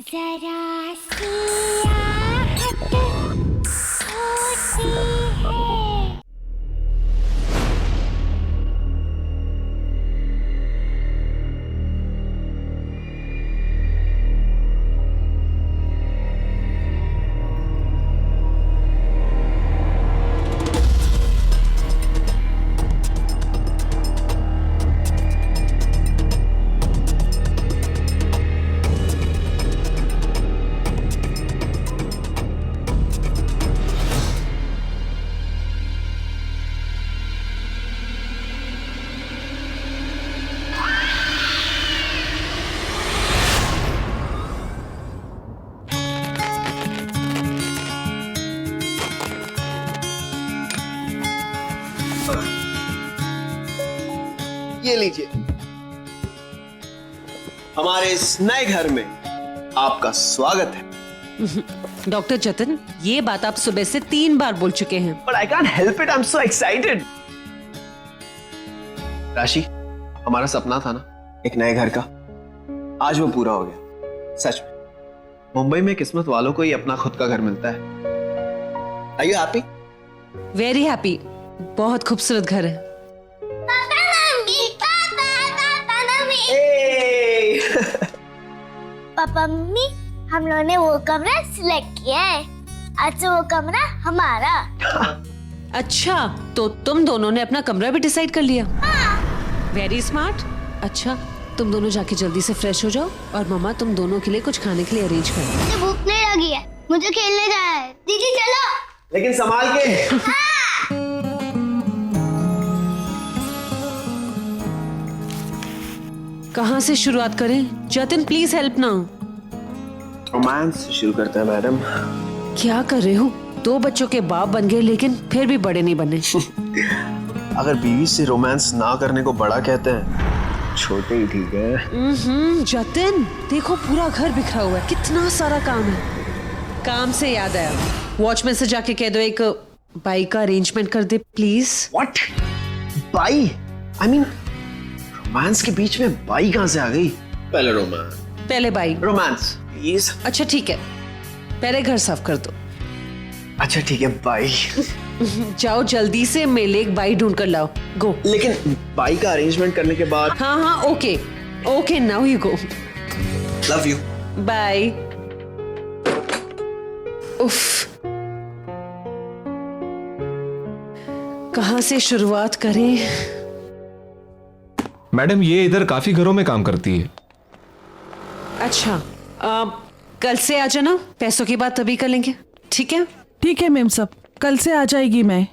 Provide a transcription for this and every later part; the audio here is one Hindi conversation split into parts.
जरा सी आहट होती है। ये लीजिए, हमारे इस नए घर में आपका स्वागत है। डॉक्टर जतिन, ये बात आप सुबह से 3 बार बोल चुके हैं। But I can't help it, I'm so excited. राशि, हमारा सपना था ना एक नए घर का, आज वो पूरा हो गया। सच में मुंबई में किस्मत वालों को ही अपना खुद का घर मिलता है। Are you happy? Very happy. बहुत खूबसूरत घर है। पापा मम्मी, हम लोगों ने वो कमरा सिलेक्ट किया है। आज से वो कमरा हमारा। अच्छा, तो तुम दोनों ने अपना कमरा भी डिसाइड कर लिया? Very smart. अच्छा, तुम दोनों जाके जल्दी से फ्रेश हो जाओ और मम्मा तुम दोनों के लिए कुछ खाने के लिए अरेंज कर। मुझे भूख नहीं लगी है, मुझे खेलने जाना है। दीदी चलो। लेकिन संभाल के। कहाँ से शुरुआत करें? जतिन प्लीज हेल्प ना। रोमांस शुरू करते हैं मैडम। क्या कर रहे हो? 2 बच्चों के बाप बन गए लेकिन फिर भी बड़े नहीं बने। अगर बीवी से रोमांस ना करने को बड़ा कहते हैं, छोटे ही ठीक है। जतिन देखो, पूरा घर बिखरा हुआ है, कितना सारा काम है। काम से याद आया, वॉचमैन से जाके कह दो एक बाइक का अरेंजमेंट कर दे प्लीज। What? बाई? I mean, रोमांस के बीच में बाई कहाँ से आ गई? पहले रोमांस। पहले बाइक। Romance please. अच्छा ठीक है, पहले घर साफ कर दो। अच्छा ठीक है, बाई। जाओ जल्दी से, मेले एक बाइक ढूंढ कर लाओ। गो। लेकिन बाई का अरेंजमेंट करने के बाद। हाँ, okay okay, now you go. Love you. Bye. उफ, कहाँ से शुरुआत करें? मैडम, ये इधर काफी घरों में काम करती है। अच्छा, कल से आ जाना, पैसों की बात तभी कर लेंगे, ठीक है? ठीक है मैम साहब, कल से आ जाएगी मैं।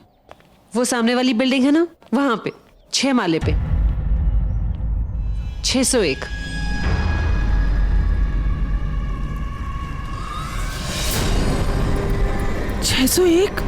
वो सामने वाली बिल्डिंग है ना, वहां पे 6 माले पे 601। छह सौ एक?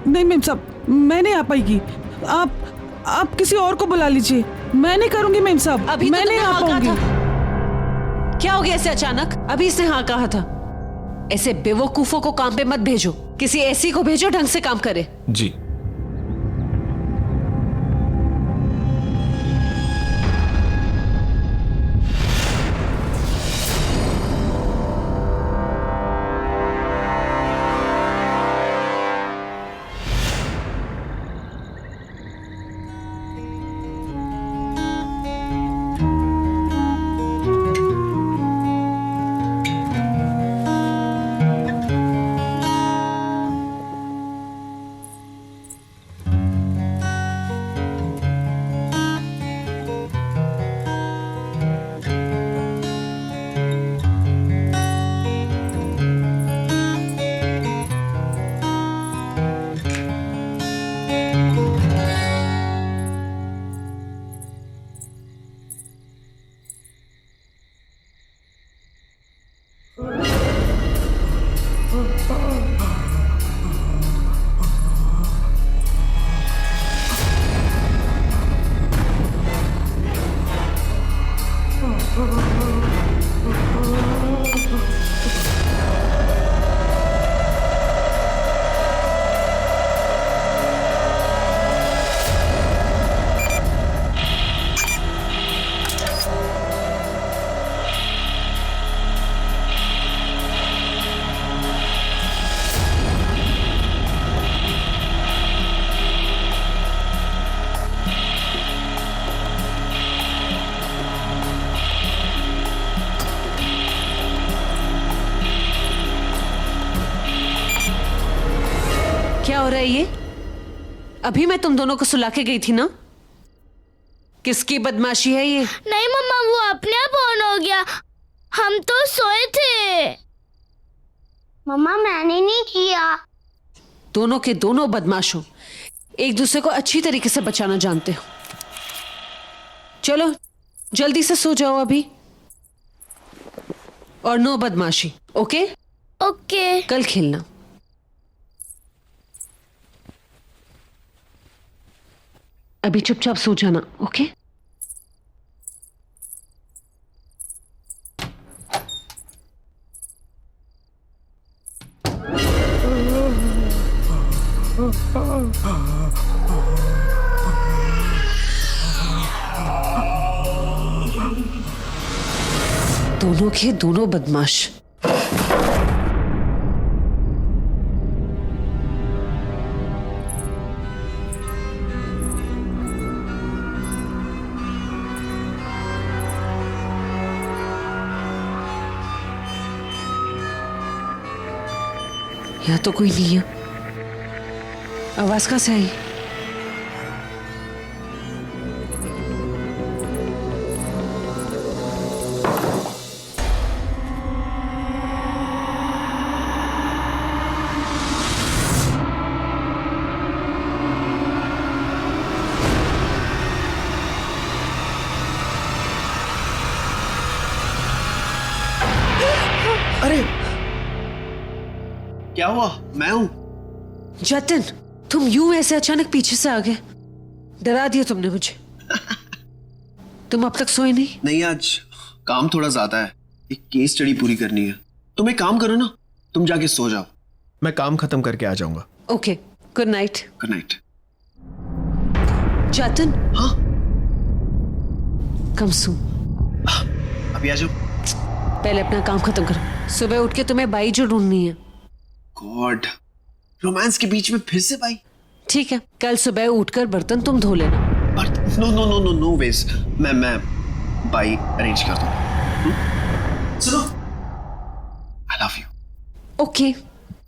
नहीं मैम साहब, मैं नहीं आ पाएगी। आप किसी और को बुला लीजिए, मैं नहीं करूंगी मैम साहब। अभी मैं तो नहीं आ हाँ कहा पाऊंगी। था। क्या हो गया ऐसे अचानक? अभी इसने हाँ कहा था। ऐसे बेवकूफों को काम पे मत भेजो, किसी ऐसी को भेजो ढंग से काम करे। जी। हो रहा है ये? अभी मैं तुम दोनों को सुला के गई थी ना? किसकी बदमाशी है ये? नहीं मम्मा, वो अपने आप ऑन हो गया। हम तो सोए थे। मम्मा मैंने नहीं किया। दोनों के दोनों बदमाश हो, एक दूसरे को अच्छी तरीके से बचाना जानते हो। चलो जल्दी से सो जाओ अभी, और नो बदमाशी, ओके? ओके। कल खेलना। अभी चुपचाप सो जाना, ओके? दोनों के दोनों बदमाश। यहाँ तो कोई नहीं है। आवाज कहाँ से आई? अरे क्या हुआ? मैं हूं। जतिन, तुम यूं ऐसे अचानक पीछे से आ गए, डरा दिया तुमने मुझे। तुम अब तक सोए नहीं? नहीं, आज काम थोड़ा ज्यादा है, एक केस स्टडी पूरी करनी है। तुम एक काम करो ना, तुम जाके सो जाओ, मैं काम खत्म करके आ जाऊंगा। Okay, good night. Good night. Jatin. हाँ कम सो, अभी आ जाओ। पहले अपना काम खत्म करो, सुबह उठ के तुम्हें बाई जो ढूंढनी है। गॉड, रोमांस के बीच में फिर से भाई। ठीक है, कल सुबह उठकर बर्तन तुम धो लेना। No no no no no वेज, मैं बाई अरेंज कर दूं। सुनो, I love you. Okay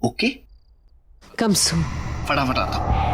okay, कम सो। फटाफट आता हूं।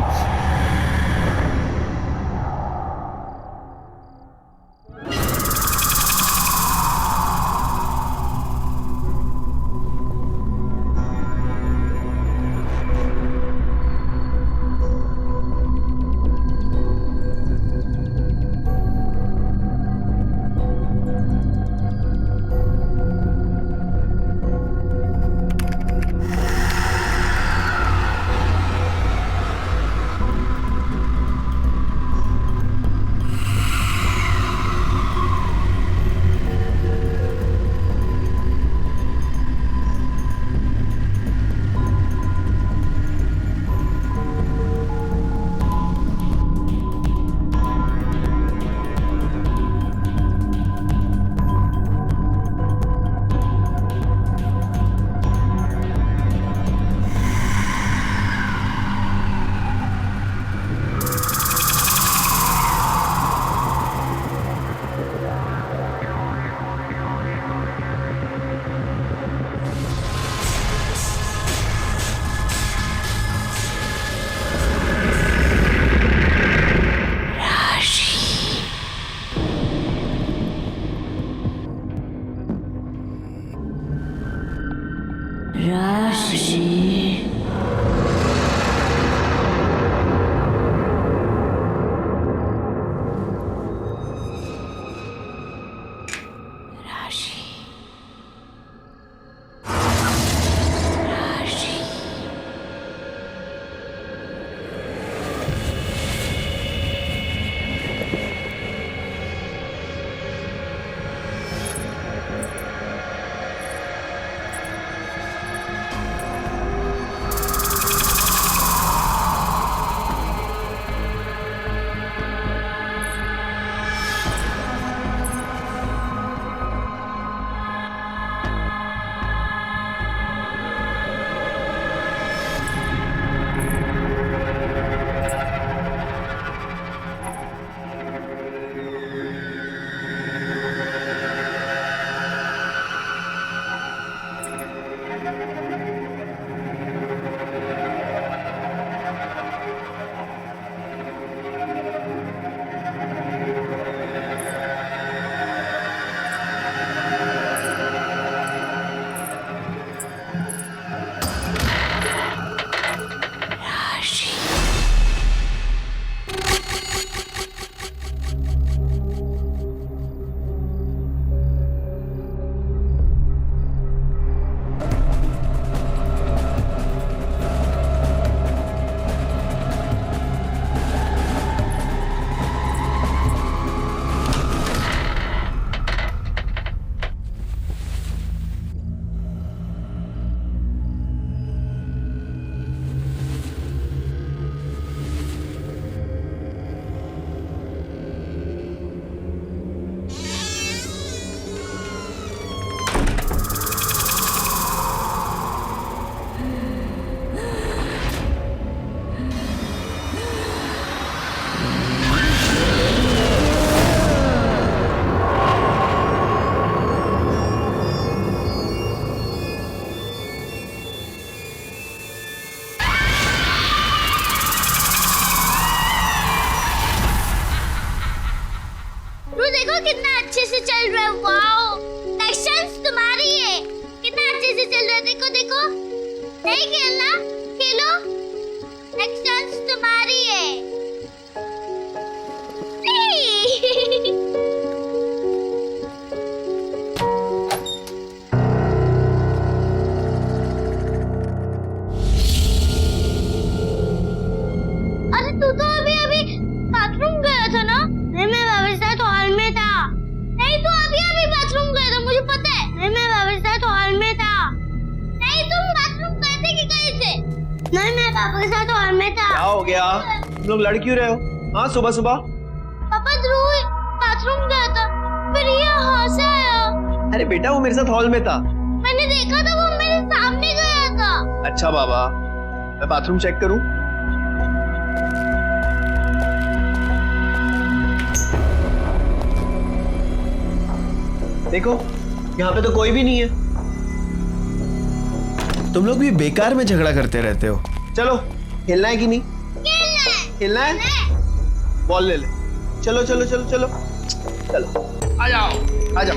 देखो कितना अच्छे से चल रहा है। वाओ, नेक्स्ट चांस तुम्हारी है। कितना अच्छे से चल रहा है, देखो देखो। नहीं खेलना, खेलो। नेक्स्ट चांस तुम्हारी है। अरे तू तो अभी अभी बाथरूम गया था ना? नहीं, मैं बाबा साथ हॉल में था। नहीं, तू अभी अभी बाथरूम गया था, मुझे पता है। नहीं, मैं बाबा साथ हॉल में था। नहीं, तुम बाथरूम गए थे कि गए थे? नहीं, मैं पापा के साथ हॉल में था। क्या हो गया? तुम लोग लड़ क्यों रहे हो? हाँ, सुबह सुबह। पापा ध्रुव बाथरूम गया था, फिर ये यहाँ से आया। अरे बेटा, वो मेरे साथ हॉल में था। मैंने देखा था, वो मेरे सामने गया था। अच्छा बाबा, मैं बाथरूम चेक करूं? देखो, यहाँ पे तो कोई भी नहीं है। तुम लोग भी बेकार में झगड़ा करते रहते हो। चलो, खेलना है कि नहीं? खेलना है? बॉल ले ले। चलो चलो चलो चलो चलो, आ जाओ आ जाओ।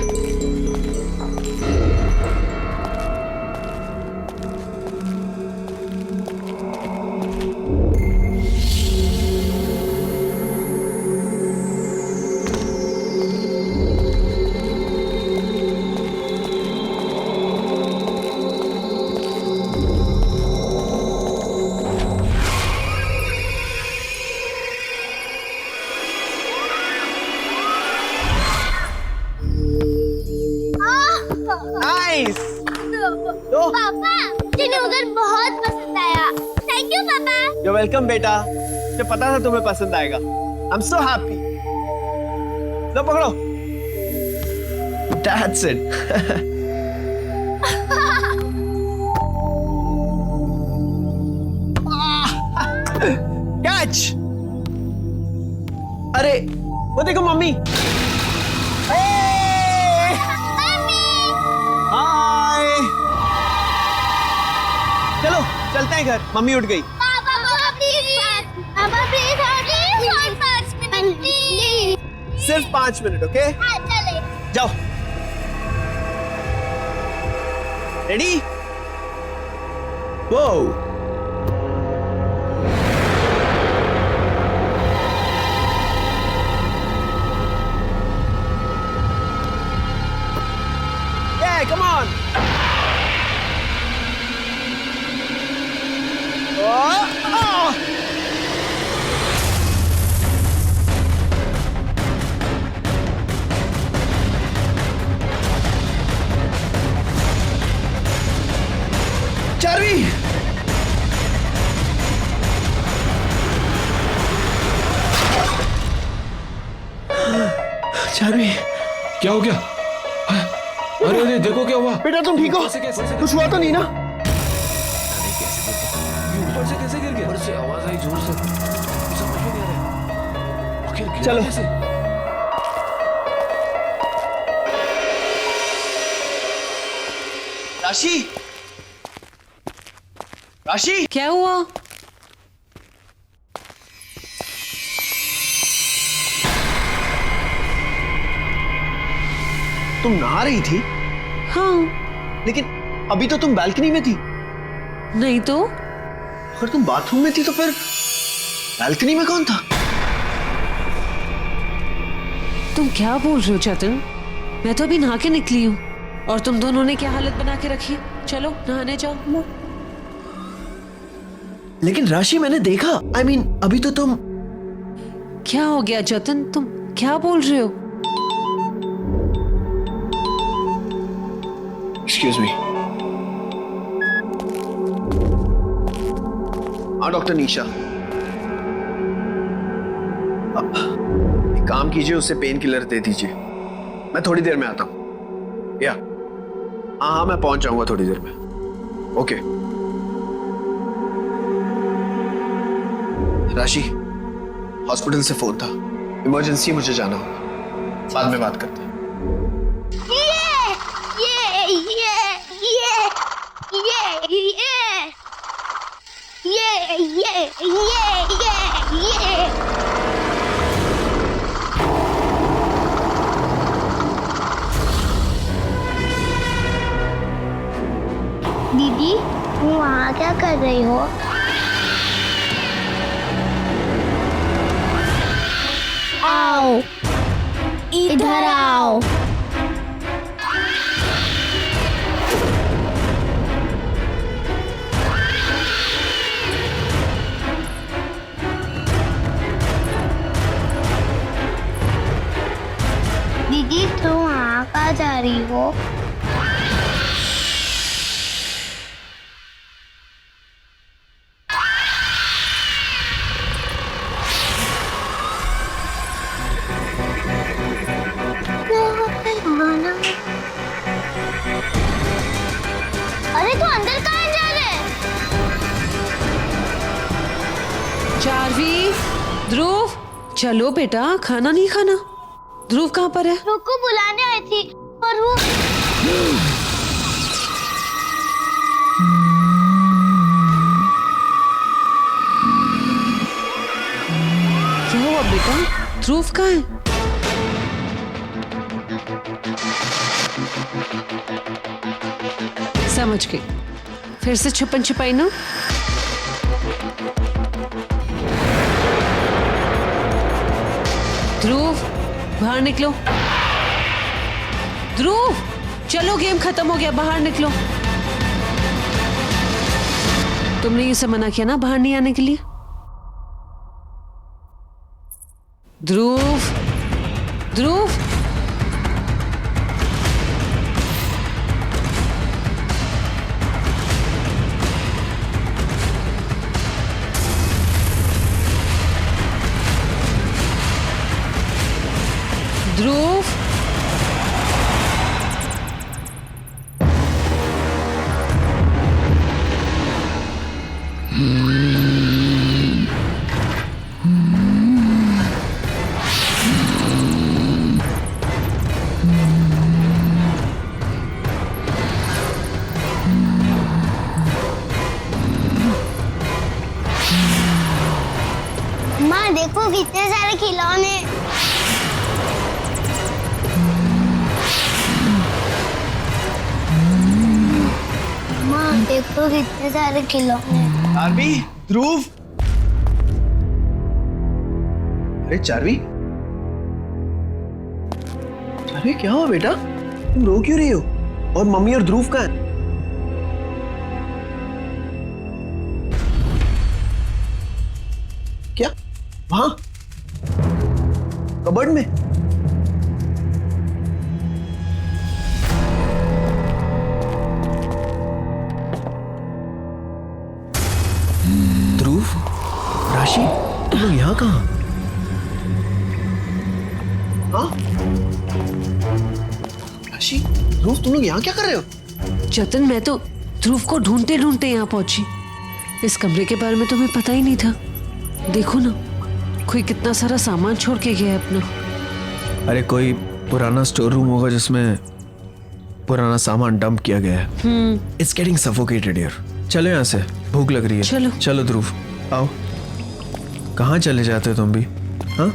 नाइस। पापा, मुझे उधर बहुत पसंद आया। थैंक यू पापा। यू वेलकम बेटा, मुझे पता था तुम्हें पसंद आएगा। I am so happy. लो पकड़ो। That's it. कैच। अरे वो देखो मम्मी। हाय, चलो चलते हैं घर, मम्मी उठ गई। पापा प्लीज और 5 मिनट प्लीज। सिर्फ 5 मिनट, ओके? हाँ, चले। जाओ। रेडी? वो come on. Oh. Charvi, Charvi, क्या हो गया? अरे अरे देखो क्या हुआ। बेटा तुम ठीक हो? कैसे कुछ हुआ तो नहीं ना? ऊपर से कैसे गिर गया? ऊपर से आवाज आई जोर से, समझ में नहीं आ रहा। आखिर गिरा चलो। कैसे? राशि, राशि, क्या हुआ? तुम नहा रही थी? हाँ। लेकिन अभी तो तुम बालकनी में थी। नहीं तो? अगर तुम बाथरूम में थी तो फिर बालकनी में कौन था? तुम क्या बोल रहे हो चेतन? मैं तो अभी नहा के निकली हूँ और तुम दोनों ने क्या हालत बना के रखी है। चलो नहाने जाओ। लेकिन राशि, मैंने देखा। I mean, अभी तो तुम। क्या हो गया जतन, तुम क्या बोल रहे हो? Excuse me. हाँ डॉक्टर निशा, एक काम कीजिए, उसे पेन किलर दे दीजिए। मैं थोड़ी देर में आता हूँ। या हाँ, मैं पहुंच जाऊंगा थोड़ी देर में। ओके। राशि, हॉस्पिटल से फोन था, इमरजेंसी, मुझे जाना होगा। बाद में बात करते हैं। क्या कर रही हो? आओ, इधर आओ। दीदी तुम वहाँ कहाँ जा रही हो? अरे तू अंदर कहाँ जा रहे? चार्वी, ध्रुव, चलो बेटा, खाना नहीं खाना? ध्रुव कहाँ पर है? रुको, बुलाने आई थी पर वो क्या हुआ बेटा? ध्रुव कहाँ है? समझ गई, फिर से छुपन छुपाई ना? ध्रुव, बाहर निकलो। ध्रुव, चलो, गेम खत्म हो गया, बाहर निकलो। तुमने ये सब मना किया ना बाहर नहीं आने के लिए? ध्रुव, ध्रुव, ध्रुव, माँ देखो कितने सारे खिलौने। माँ देखो कितने सारे खिलौने। चार्वी, ध्रुव। अरे चार्वी, चार्वी क्या हुआ बेटा? तुम रो क्यों रही हो? और मम्मी और ध्रुव कहाँ हैं? क्या? वहां कबर्ड में? ध्रुव, राशि, तुम लोग यहाँ कहाँ? हाँ? राशि, ध्रुव, तुम लोग यहाँ क्या कर रहे हो? जतन, मैं तो ध्रुव को ढूंढते ढूंढते यहाँ पहुंची। इस कमरे के बारे में तुम्हें पता ही नहीं था। देखो ना, कोई कितना सारा सामान छोड़ के गया है अपना। अरे कोई पुराना स्टोर रूम होगा जिसमें पुराना सामान डंप किया गया है। It's getting suffocated here. चलो यहाँ से, भूख लग रही है। चलो। चलो ध्रुव, आओ। कहाँ चले जाते हो तुम भी? हाँ?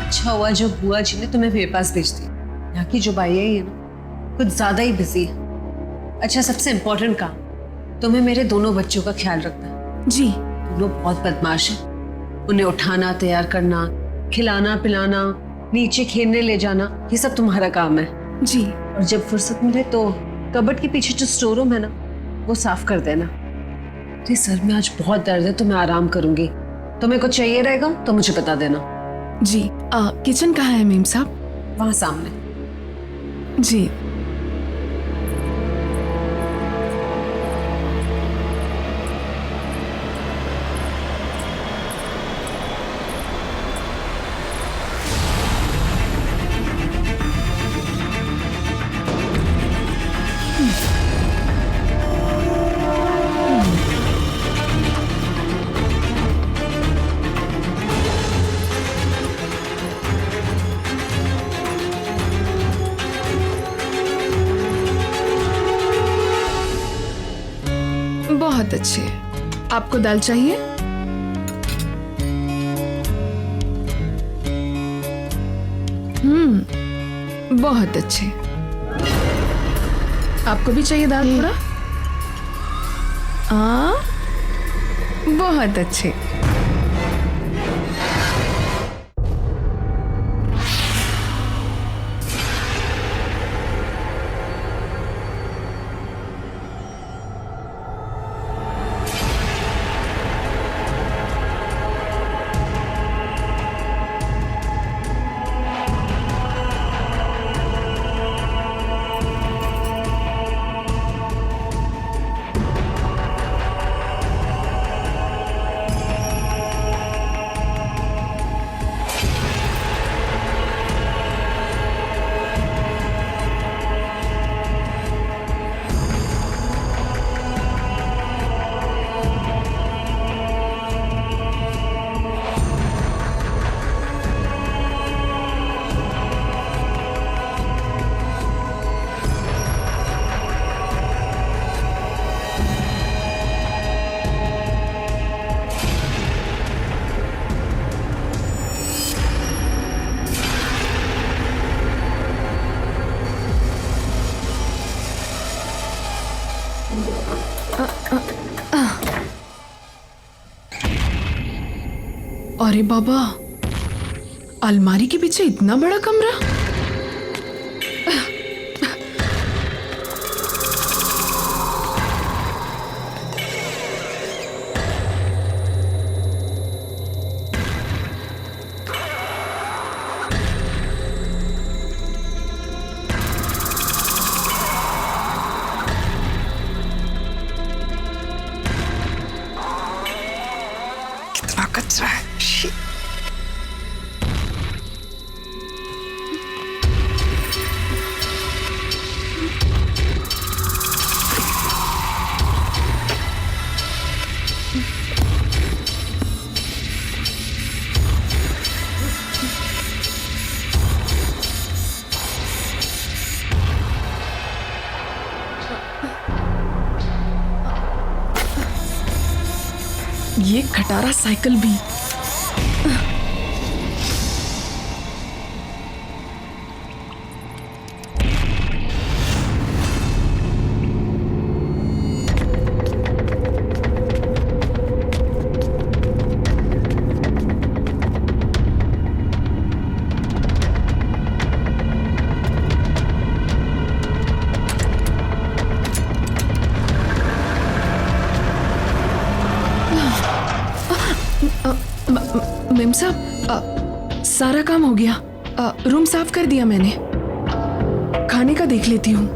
अच्छा हुआ जो बुआ जी ने तुम्हें मेरे पास भेज दी। यहाँ की जो बाई है ये ना कुछ ज्यादा ही बिजी है। अच्छा, सबसे इम्पोर्टेंट काम, तुम्हें मेरे दोनों बच्चों का ख्याल रखना है। जी। दोनों बहुत बदमाश हैं। उन्हें उठाना, तैयार करना, खिलाना पिलाना, नीचे खेलने ले जाना, ये सब तुम्हारा काम है। जी। और जब फुर्सत मिले तो कबर्ड के पीछे जो स्टोर रूम है ना, वो साफ कर देना। तो सर में आज बहुत दर्द है तो मैं आराम करूंगी। तुम्हें कुछ चाहिए रहेगा तो मुझे बता देना। जी। किचन कहाँ है मेम साहब? वहां सामने। जी। बहुत अच्छे। आपको दाल चाहिए? बहुत अच्छे। आपको भी चाहिए दाल थोड़ा? बहुत अच्छे। अरे बाबा, अलमारी के पीछे इतना बड़ा कमरा? कितना कचरा है। Shit. ये खटारा साइकिल भी। मेम साहब, सारा काम हो गया। रूम साफ कर दिया मैंने। खाने का देख लेती हूँ।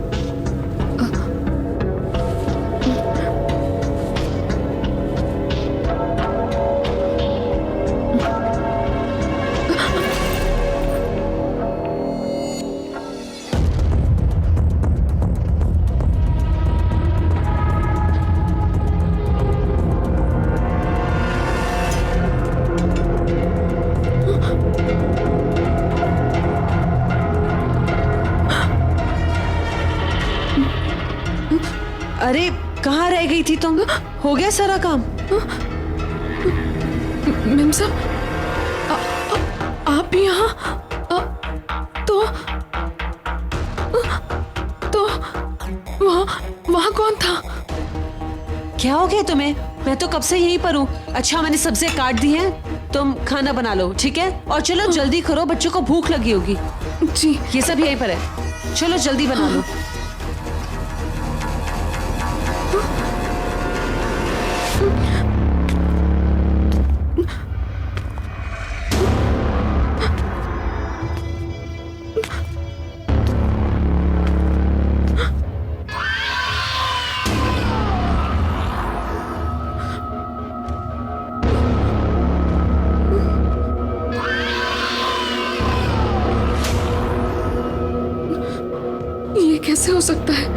अरे कहाँ रह गई थी तुम? हो गया सारा काम? मेम साहब, आप यहाँ? तो वहाँ कौन था? क्या हो गया तुम्हें? मैं तो कब से यहीं पर हूँ। अच्छा, मैंने सब्जियां काट दी हैं, तुम खाना बना लो, ठीक है? और चलो जल्दी करो, बच्चों को भूख लगी होगी। जी। ये सब यहीं पर है, चलो जल्दी बना लो। ये कैसे हो सकता है?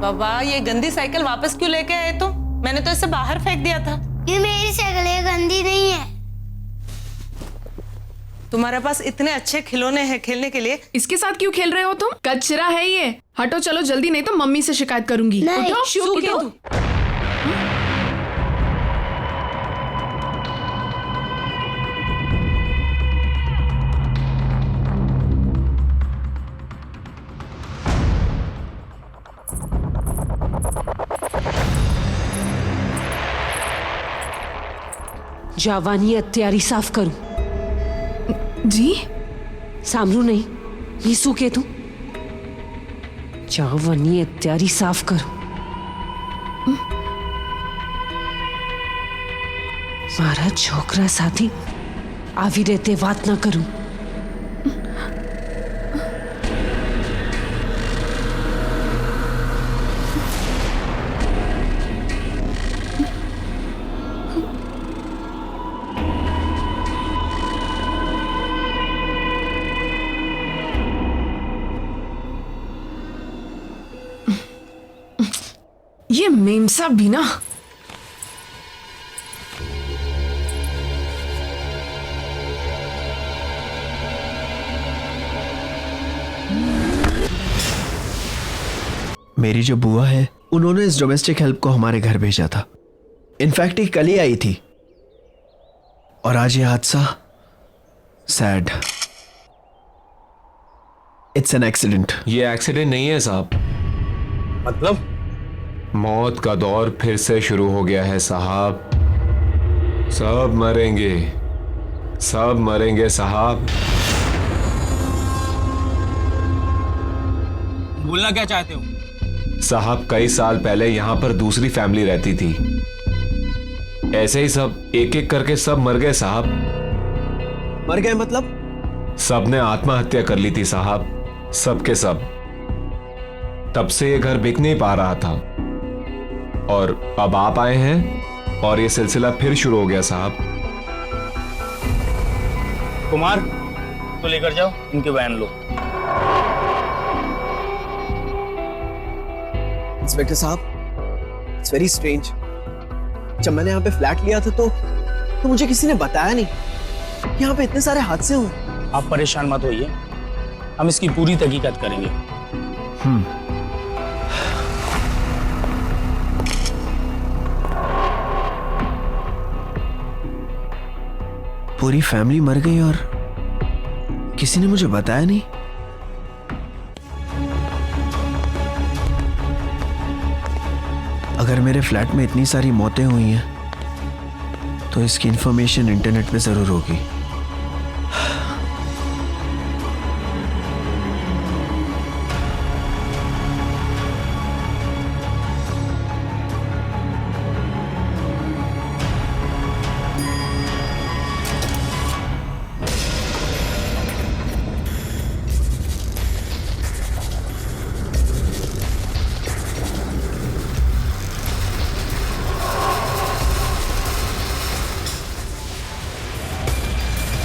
बाबा ये गंदी साइकिल वापस क्यों लेके आए तुम? मैंने तो इसे बाहर फेंक दिया था। ये मेरी साइकिल है, गंदी नहीं है। तुम्हारे पास इतने अच्छे खिलौने हैं खेलने के लिए। इसके साथ क्यों खेल रहे हो तुम? कचरा है ये। हटो चलो जल्दी, नहीं तो मम्मी से शिकायत करूंगी। नहीं। उठो, सुकेतु। उठो। जावानी तैयारी साफ करूं। जी सामरू नहीं, मीसू के तू जावानी तैयारी साफ करूं। मारा छोकरा साथी आवी रहते बात ना करूं। ये मेमसा भी ना। मेरी जो बुआ है उन्होंने इस डोमेस्टिक हेल्प को हमारे घर भेजा था। इनफैक्ट ये कल ही आई थी और आज ये हादसा। सैड। It's an accident. ये एक्सीडेंट नहीं है साहब। मतलब मौत का दौर फिर से शुरू हो गया है साहब। सब मरेंगे, सब मरेंगे साहब। बोलना क्या चाहते हो? साहब कई साल पहले यहां पर दूसरी फैमिली रहती थी। ऐसे ही सब एक एक करके सब मर गए साहब। मर गए मतलब? सब ने आत्महत्या कर ली थी साहब, सबके सब। तब से ये घर बिक नहीं पा रहा था और अब आप आए हैं और ये सिलसिला फिर शुरू हो गया साहब। कुमार तो लेकर जाओ, इनके बयान लो। इंस्पेक्टर साहब, इट्स वेरी स्ट्रेंज। जब मैंने यहाँ पे फ्लैट लिया था तो मुझे किसी ने बताया नहीं कि यहाँ पे इतने सारे हादसे हुए। आप परेशान मत होइए, हम इसकी पूरी तहकीकात करेंगे। पूरी फैमिली मर गई और किसी ने मुझे बताया नहीं। अगर मेरे फ्लैट में इतनी सारी मौतें हुई हैं तो इसकी इंफॉर्मेशन इंटरनेट पे जरूर होगी।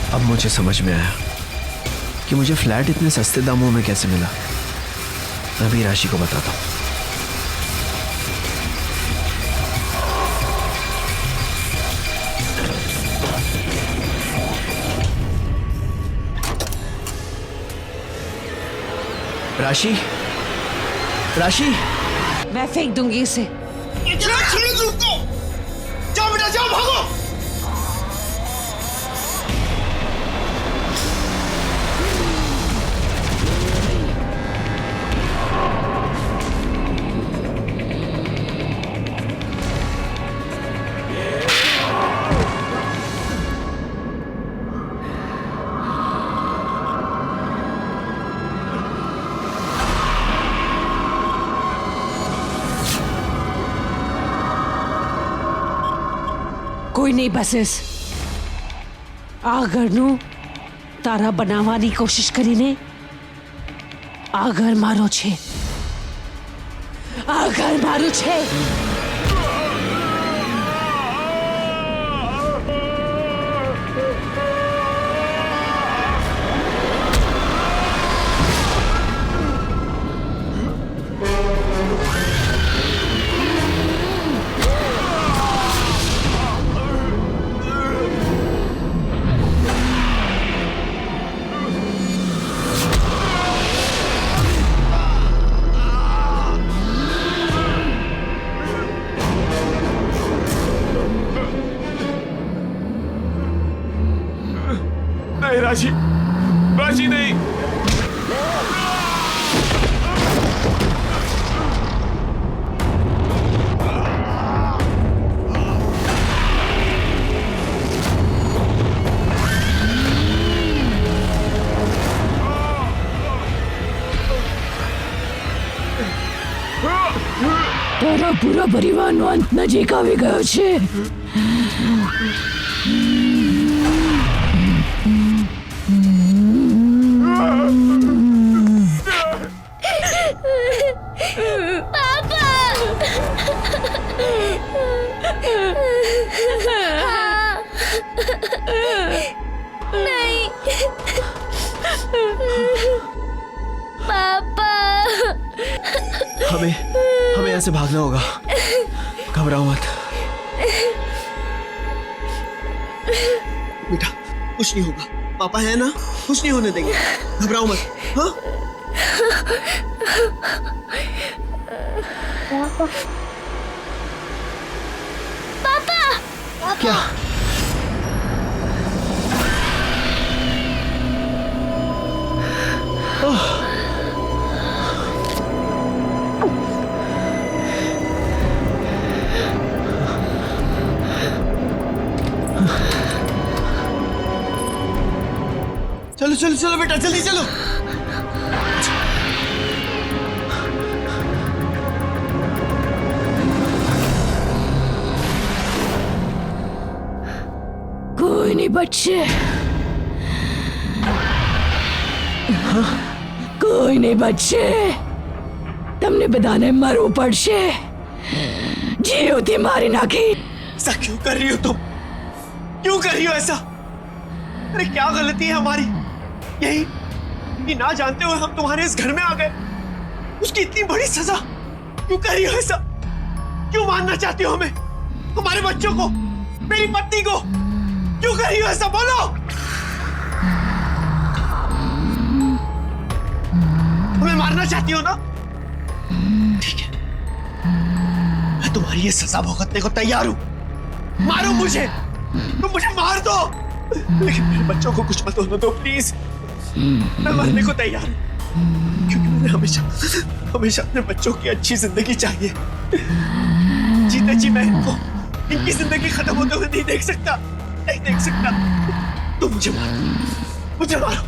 अब मुझे समझ में आया कि मुझे फ्लैट इतने सस्ते दामों में कैसे मिला। मैं भी राशि को बताता हूँ। राशि, राशि, मैं फेंक दूंगी इसे। जाओ बेटा जाओ, भागो। કોઈ નહીં બસીસ આ ઘરનું તારા બનાવવાની કોશિશ કરીને આ ઘર મારો છે, આ ઘર મારું છે। नहीं राशि, राशि नहीं। તારા પૂરા પરિવારનો અંત નજીક આવી ગયો છે. नहीं पापा हमें हमें यहाँ से भागना होगा, घबराओ मत बेटा, कुछ नहीं होगा, पापा है ना, कुछ नहीं होने देंगे, घबराओ मत। हाँ पापा क्या? चलो चलो चलो बेटा, जल्दी चलो। કોઈ નહીં બચશે. કોઈ નહીં બચશે. તમને બધાને મરવું પડશે. જીવથી મારી નાખી. ऐसा क्यों कर रही हो तुम? क्यों कर रही हो ऐसा? अरे क्या गलती है हमारी? यही कि ना जानते हुए हम तुम्हारे इस घर में आ गए, उसकी इतनी बड़ी सजा क्यों कर रही हो ऐसा? क्यों मारना चाहती हो हमें, हमारे बच्चों को, मेरी पत्नी को? क्यों कर रही हो ऐसा, बोलो? हमें मारना चाहती हो ना? ठीक है, मैं तुम्हारी ये सजा भुगतने को तैयार हूं। मारो मुझे, तुम मुझे मार दो, लेकिन मेरे बच्चों को कुछ मत होने दो प्लीज। मैं मरने को तैयार हूं, क्योंकि मुझे हमेशा हमेशा अपने बच्चों की अच्छी जिंदगी चाहिए। जीते जी मैं इनकी जिंदगी खत्म होते हुए नहीं देख सकता, नहीं देख सकता। तुम मुझे मारो, मुझे मारो,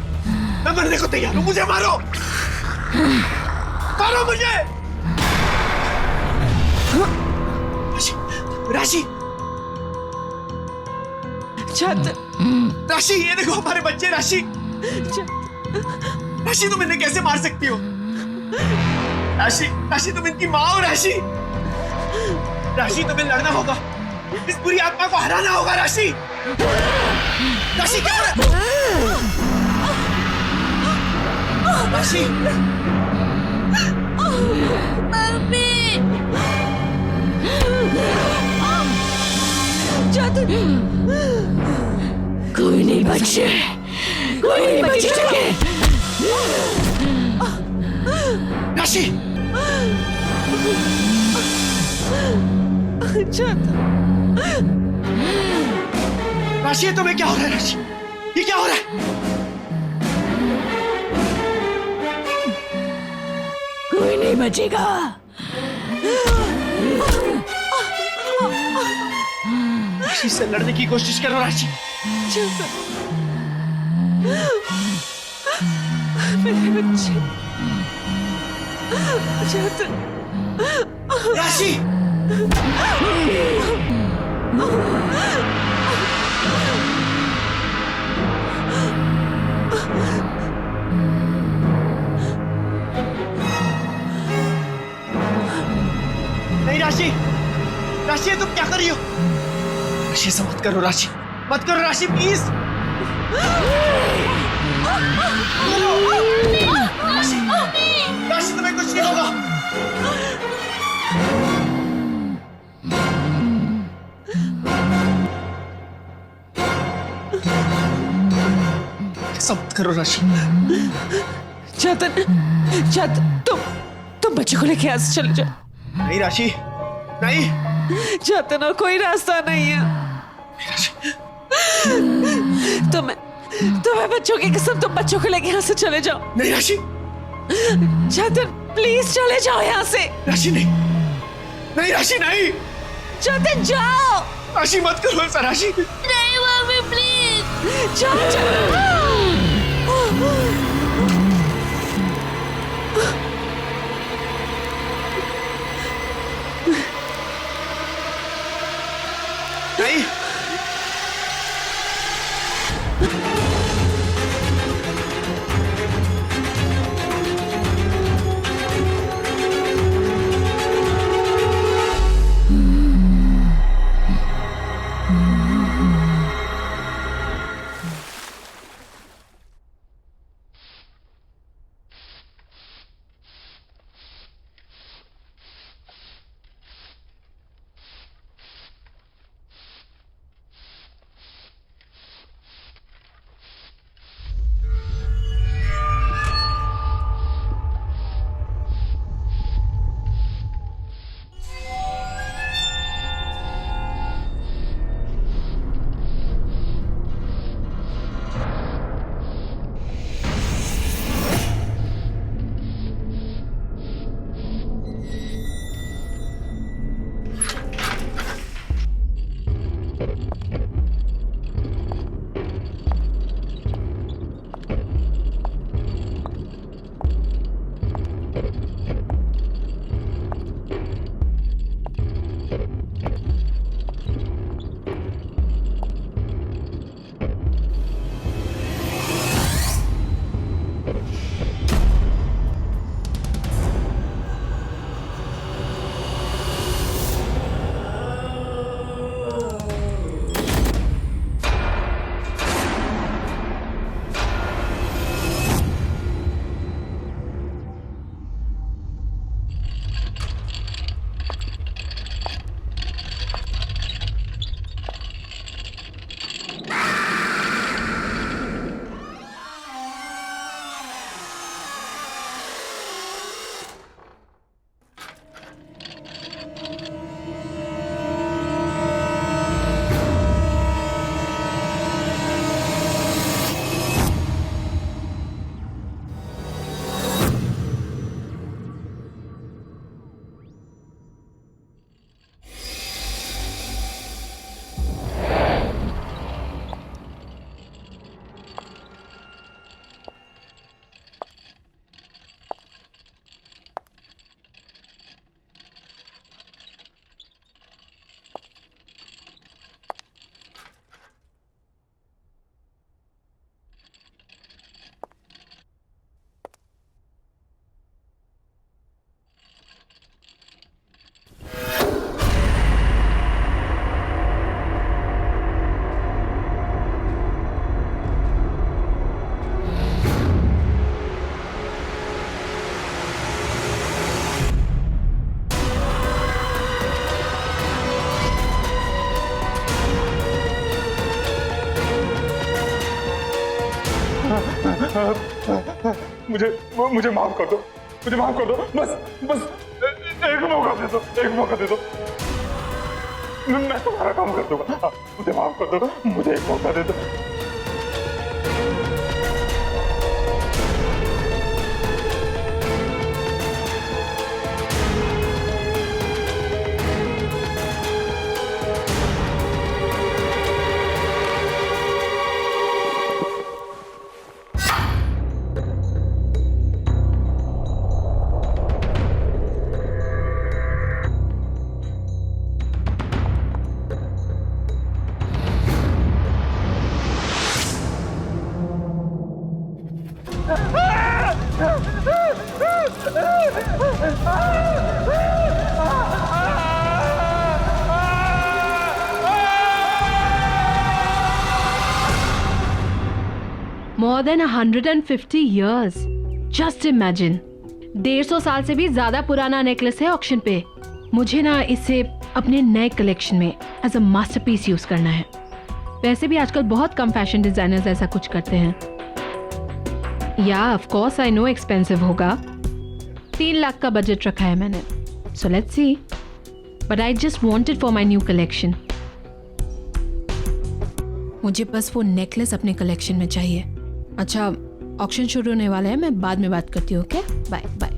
मैं मरने को तैयार हूं, मुझे मारो, मारो मुझे। राशि, राशि, राशि, ये देखो हमारे बच्चे। राशि, राशि तुम इन्हें कैसे मार सकती हो? राशि, राशि तुम इनकी माँ हो। राशि, राशि तुम्हें लड़ना होगा, इस बुरी आत्मा को हराना होगा। राशि, राशि क्या हो रहा है? राशि, मम्मी કોઈ નહીં બચશે. કોઈ નહીં બચી શકે. राशि, राशि ये तुम्हें क्या हो रहा है? राशि, ये क्या हो रहा है? કોઈ નહીં બચેગા. राशि से लड़ने की कोशिश करो। राशि, मेरे बच्चे राशि, नहीं राशि, राशि तुम क्या कर रही हो? राशि ऐसा मत करो। राशि मत करो। राशि प्लीज। राशि, राशि तुम्हें कुछ नहीं होगा। ऐसा मत करो राशि। चेतन, चेतन, तुम बच्चे को लेके यहाँ से चले जाओ। नहीं राशि, नहीं। चेतन, और कोई रास्ता नहीं है। तुम्हें बच्चों की कसम, तुम बच्चों को लेके यहाँ से चले जाओ। नहीं राशि, जतिन प्लीज चले जाओ यहाँ से। राशि नहीं, नहीं राशि नहीं, जतिन जाओ। राशि मत करो ऐसा राशि। नहीं मम्मी प्लीज। जाओ जाओ। नहीं, मुझे माफ कर दो, मुझे माफ कर दो, बस बस एक मौका दे दो, एक मौका दे दो, मैं तुम्हारा काम कर दूंगा। मुझे माफ कर दो, मुझे एक मौका दे दो। More than 150 years. Just imagine. 150 साल से भी ज्यादा पुराना नेकलेस है ऑक्शन पे। मुझे ना इसे अपने नए कलेक्शन में एज अ मास्टरपीस यूज करना है। वैसे भी आजकल बहुत कम फैशन डिजाइनर्स ऐसा कुछ करते हैं। या of course I know expensive होगा। 3 लाख का बजट रखा है मैंने। So let's see. But I just wanted for my new collection. मुझे बस वो नेकलेस अपने कलेक्शन में चाहिए। अच्छा, ऑक्शन शुरू होने वाला है, मैं बाद में बात करती हूँ। Okay, bye bye.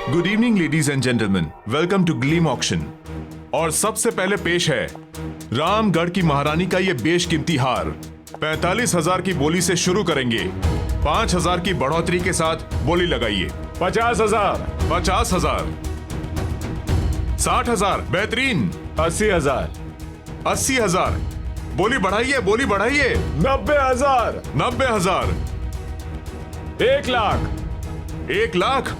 Good evening ladies and gentleman, welcome to Gleam Auction. और सबसे पहले पेश है रामगढ़ की महारानी का ये बेशकीमती हार। 45,000 की बोली से शुरू करेंगे। 5,000 की बढ़ोतरी के साथ बोली लगाइए। 50,000, 50,000, 60,000, बेहतरीन। 80,000, 80,000, बोली बढ़ाइए, बोली बढ़ाइए। 90,000, 90,000, 1 लाख, 1 लाख,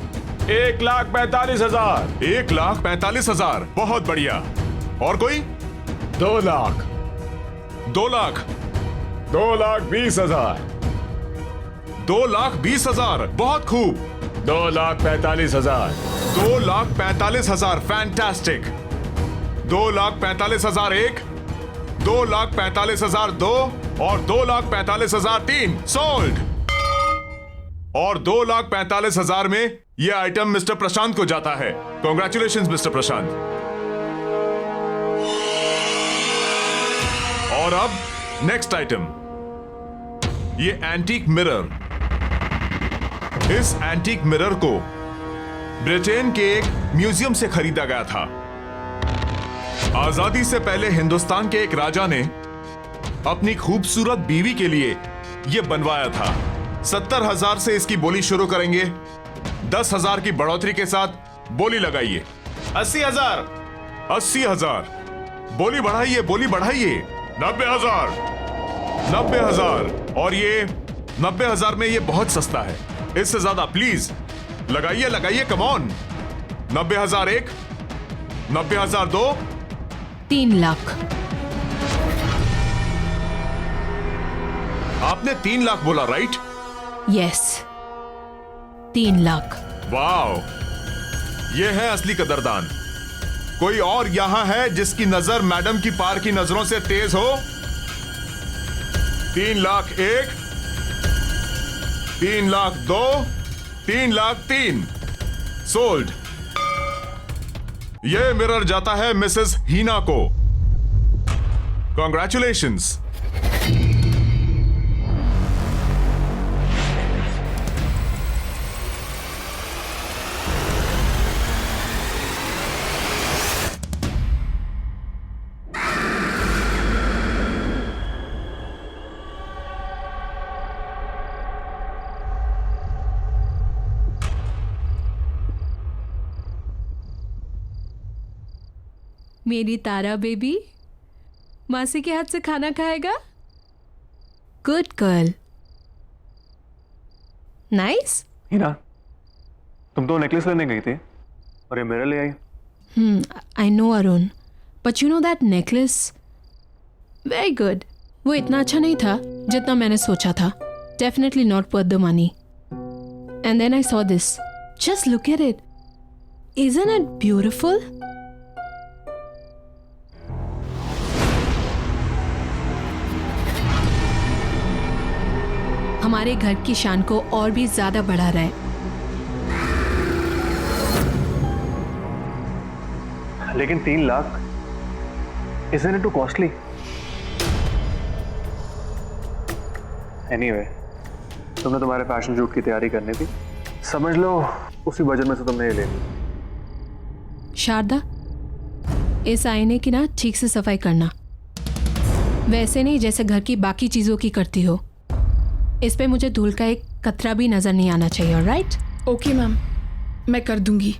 1,45,000, 1,45,000, बहुत बढ़िया। और कोई? 2 लाख, 2 लाख, 2,20,000, 2,20,000, बहुत खूब। 2,45,000, 2,45,000, फैंटास्टिक। 2,45,000 1, 2,45,000 2 और 2,45,000 3, सोल्ड। और 2,45,000 में यह आइटम मिस्टर प्रशांत को जाता है। कॉन्ग्रेचुलेशंस मिस्टर प्रशांत। और अब नेक्स्ट आइटम, ये एंटीक मिरर। इस एंटीक मिरर को ब्रिटेन के एक म्यूजियम से खरीदा गया था। आजादी से पहले हिंदुस्तान के एक राजा ने अपनी खूबसूरत बीवी के लिए यह बनवाया था। 70,000 से इसकी बोली शुरू करेंगे। 10,000 की बढ़ोतरी के साथ बोली लगाइए। 80,000, 80,000, बोली बढ़ाइए, बोली बढ़ाइए। 90,000, 90,000, और ये 90,000 में ये बहुत सस्ता है। इससे ज्यादा प्लीज लगाइए, लगाइए, कम ऑन। 90,000 1, 90,000 2, 3 लाख। आपने 3 लाख बोला, राइट? यस, 3 लाख। वाओ, ये है असली कदरदान। कोई और यहां है जिसकी नजर मैडम की पार की नजरों से तेज हो? 3 लाख 1, 3 लाख 2, 3 लाख 3, सोल्ड। ये मिरर जाता है मिसेस हीना को। कॉन्ग्रेचुलेशंस। मेरी तारा बेबी मासी के हाथ से खाना खाएगा। Good girl. नाइस। हीना, तुम तो नेकलेस लेने गई थी और ये मिरर ले आई। I know Arun, but you know that necklace very good. वो इतना अच्छा नहीं था जितना मैंने सोचा था। Definitely not worth the money. And then I saw this. Just look at it. Isn't it beautiful? हमारे घर की शान को और भी ज्यादा बढ़ा रहा है। लेकिन 3 lakh, isn't it too costly? Anyway, तुमने तुम्हारे फैशन शूट की तैयारी करनी थी, समझ लो उसी बजट में से तुमने ये लेनी। शारदा, इस आईने की ना ठीक से सफाई करना, वैसे नहीं जैसे घर की बाकी चीजों की करती हो। इस पे मुझे धूल का एक कतरा भी नजर नहीं आना चाहिए, ऑलराइट? ओके मैम, मैं कर दूंगी।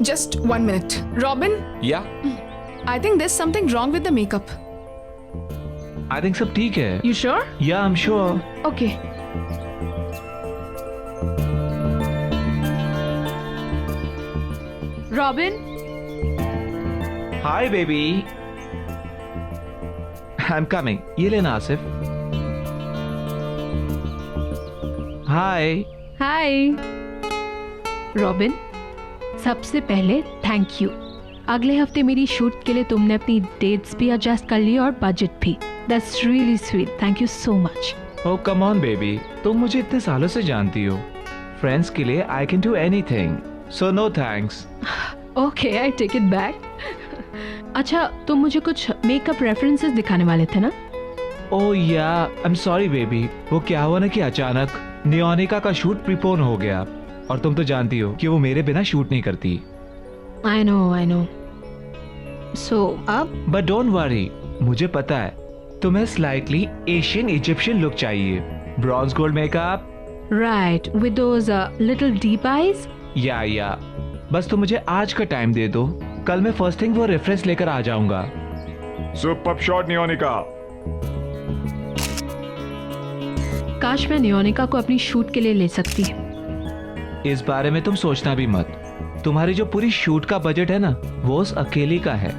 Just 1 minute. Robin, या I think there's something wrong with the makeup. I think सब ठीक है. You sure? या I am sure. Okay. Robin, hi baby. I am coming. ये लेना आसिफ. हाय. हाय। रॉबिन, सबसे पहले थैंक यू। अगले हफ्ते मेरी शूट के लिए तुमने अपनी डेट्स भी एडजस्ट कर ली और बजट भी। That's really sweet. Thank you so much. Oh come on baby, तुम मुझे इतने सालों से जानती हो. फ्रेंड्स के लिए I can do anything. So no thanks. Okay, I take it back. अच्छा, तुम मुझे कुछ मेकअप रेफरेंसेस दिखाने वाले थे ना? ओह या, आई एम सॉरी बेबी. वो क्या हुआ ना कि अचानक नियोनिका का शूट प्रीपोन हो गया और तुम तो जानती हो कि वो मेरे बिना शूट नहीं करती. I know. सो अब? बट डोंट वरी, मुझे पता है तुम्हें स्लाइटली एशियन इजिप्शियन लुक चाहिए. Bronze gold makeup. Right, with those little deep eyes. या बस तुम मुझे आज का टाइम दे दो. कल मैं फर्स्ट थिंग वो रेफरेंस लेकर आ जाऊंगा. Super shot Niyonika. काश मैं नियोनिका को अपनी शूट के लिए ले सकती. इस बारे में तुम सोचना भी मत. तुम्हारी जो पूरी शूट का बजट है ना, वो उस अकेली का है.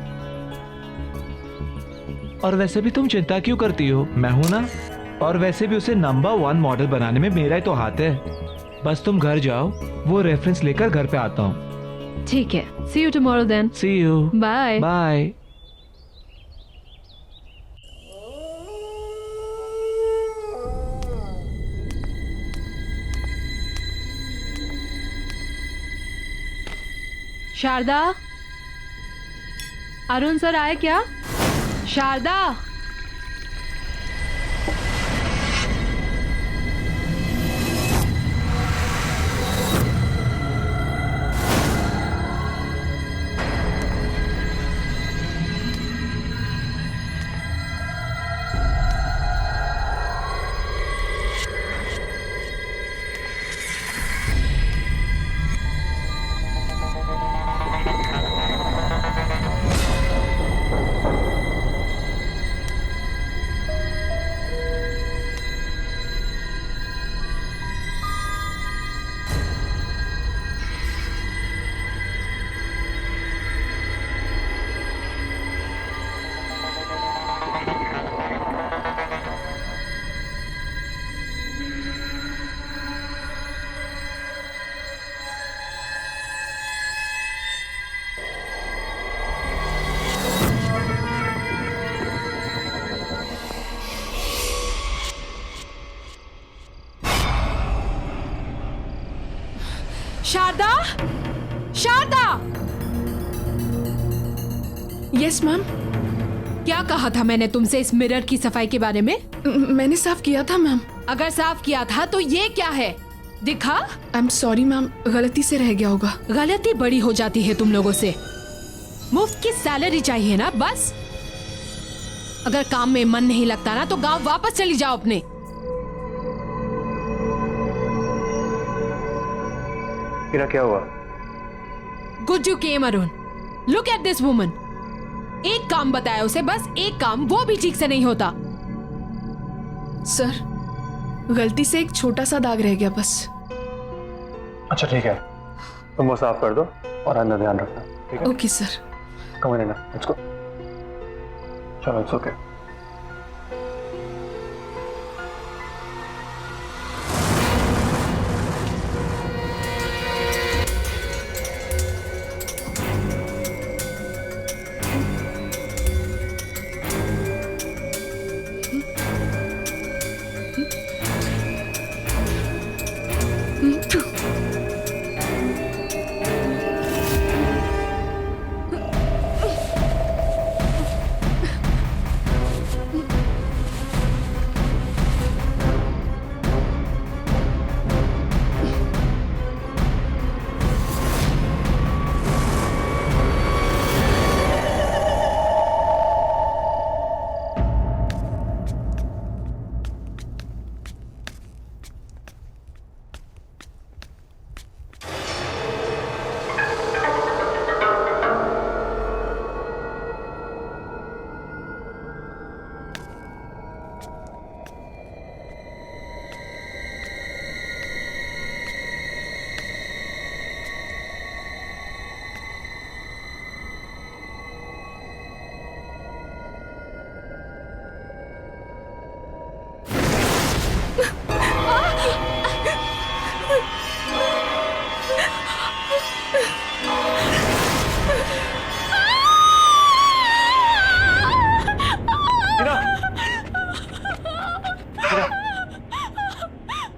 और वैसे भी तुम चिंता क्यों करती हो, मैं हूं ना. और वैसे भी उसे नंबर 1 मॉडल बनाने में मेरा ही तो हाथ है. बस तुम घर जाओ, वो रेफरेंस लेकर घर पे आता हूँ. ठीक है, see you tomorrow then. See you. Bye bye. Sharda, Arun sir आए क्या? शारदा, शारदा, शारदा। Yes ma'am. क्या कहा था मैंने तुमसे इस मिरर की सफाई के बारे में? मैंने साफ किया था मैम. अगर साफ किया था तो ये क्या है? दिखा? आई एम सॉरी मैम, गलती से रह गया होगा. गलती बड़ी हो जाती है तुम लोगों से. मुफ्त की सैलरी चाहिए ना बस. अगर काम में मन नहीं लगता ना तो गांव वापस चली जाओ अपने. हीरा क्या हुआ? Good you came Arun. Look at this woman. एक काम बताया उसे, बस एक काम, वो भी ठीक से नहीं होता। सर, गलती से एक छोटा सा दाग रह गया बस। अच्छा ठीक है, तुम वो साफ कर दो और अंदर ध्यान रखना, ठीक है? Okay sir. Come in, let's go. चलो, इट्स ओके।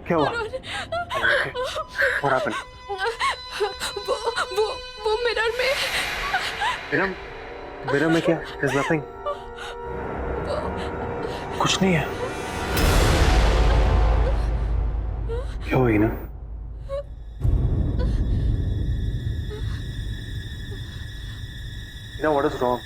क्या हुआ? What happened? वो मिरर में। मिरर में क्या? There's nothing. कुछ नहीं है। क्या हुई ना? What is wrong?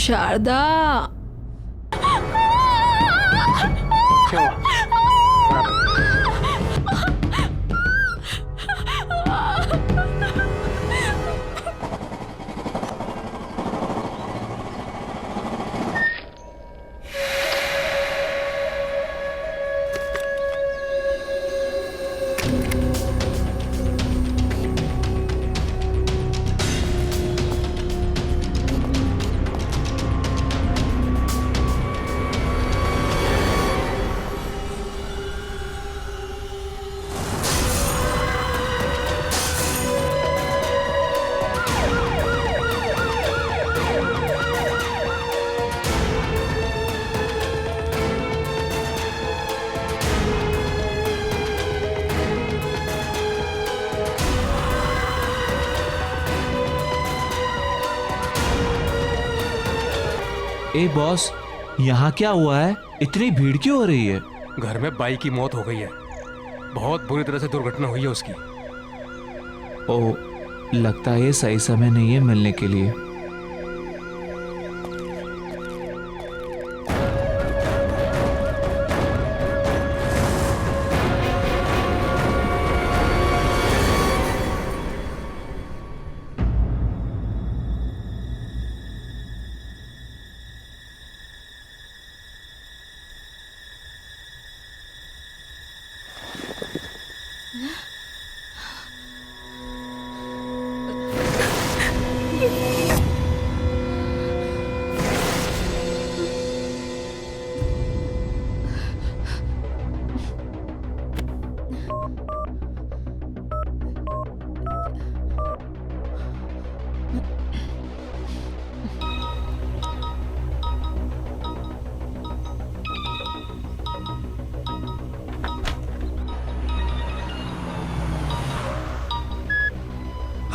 शारदा, क्या हुआ? ए बॉस, यहाँ क्या हुआ है? इतनी भीड़ क्यों हो रही है? घर में बाई की मौत हो गई है। बहुत बुरी तरह से दुर्घटना हुई है उसकी। ओह, लगता है ये सही समय नहीं है मिलने के लिए।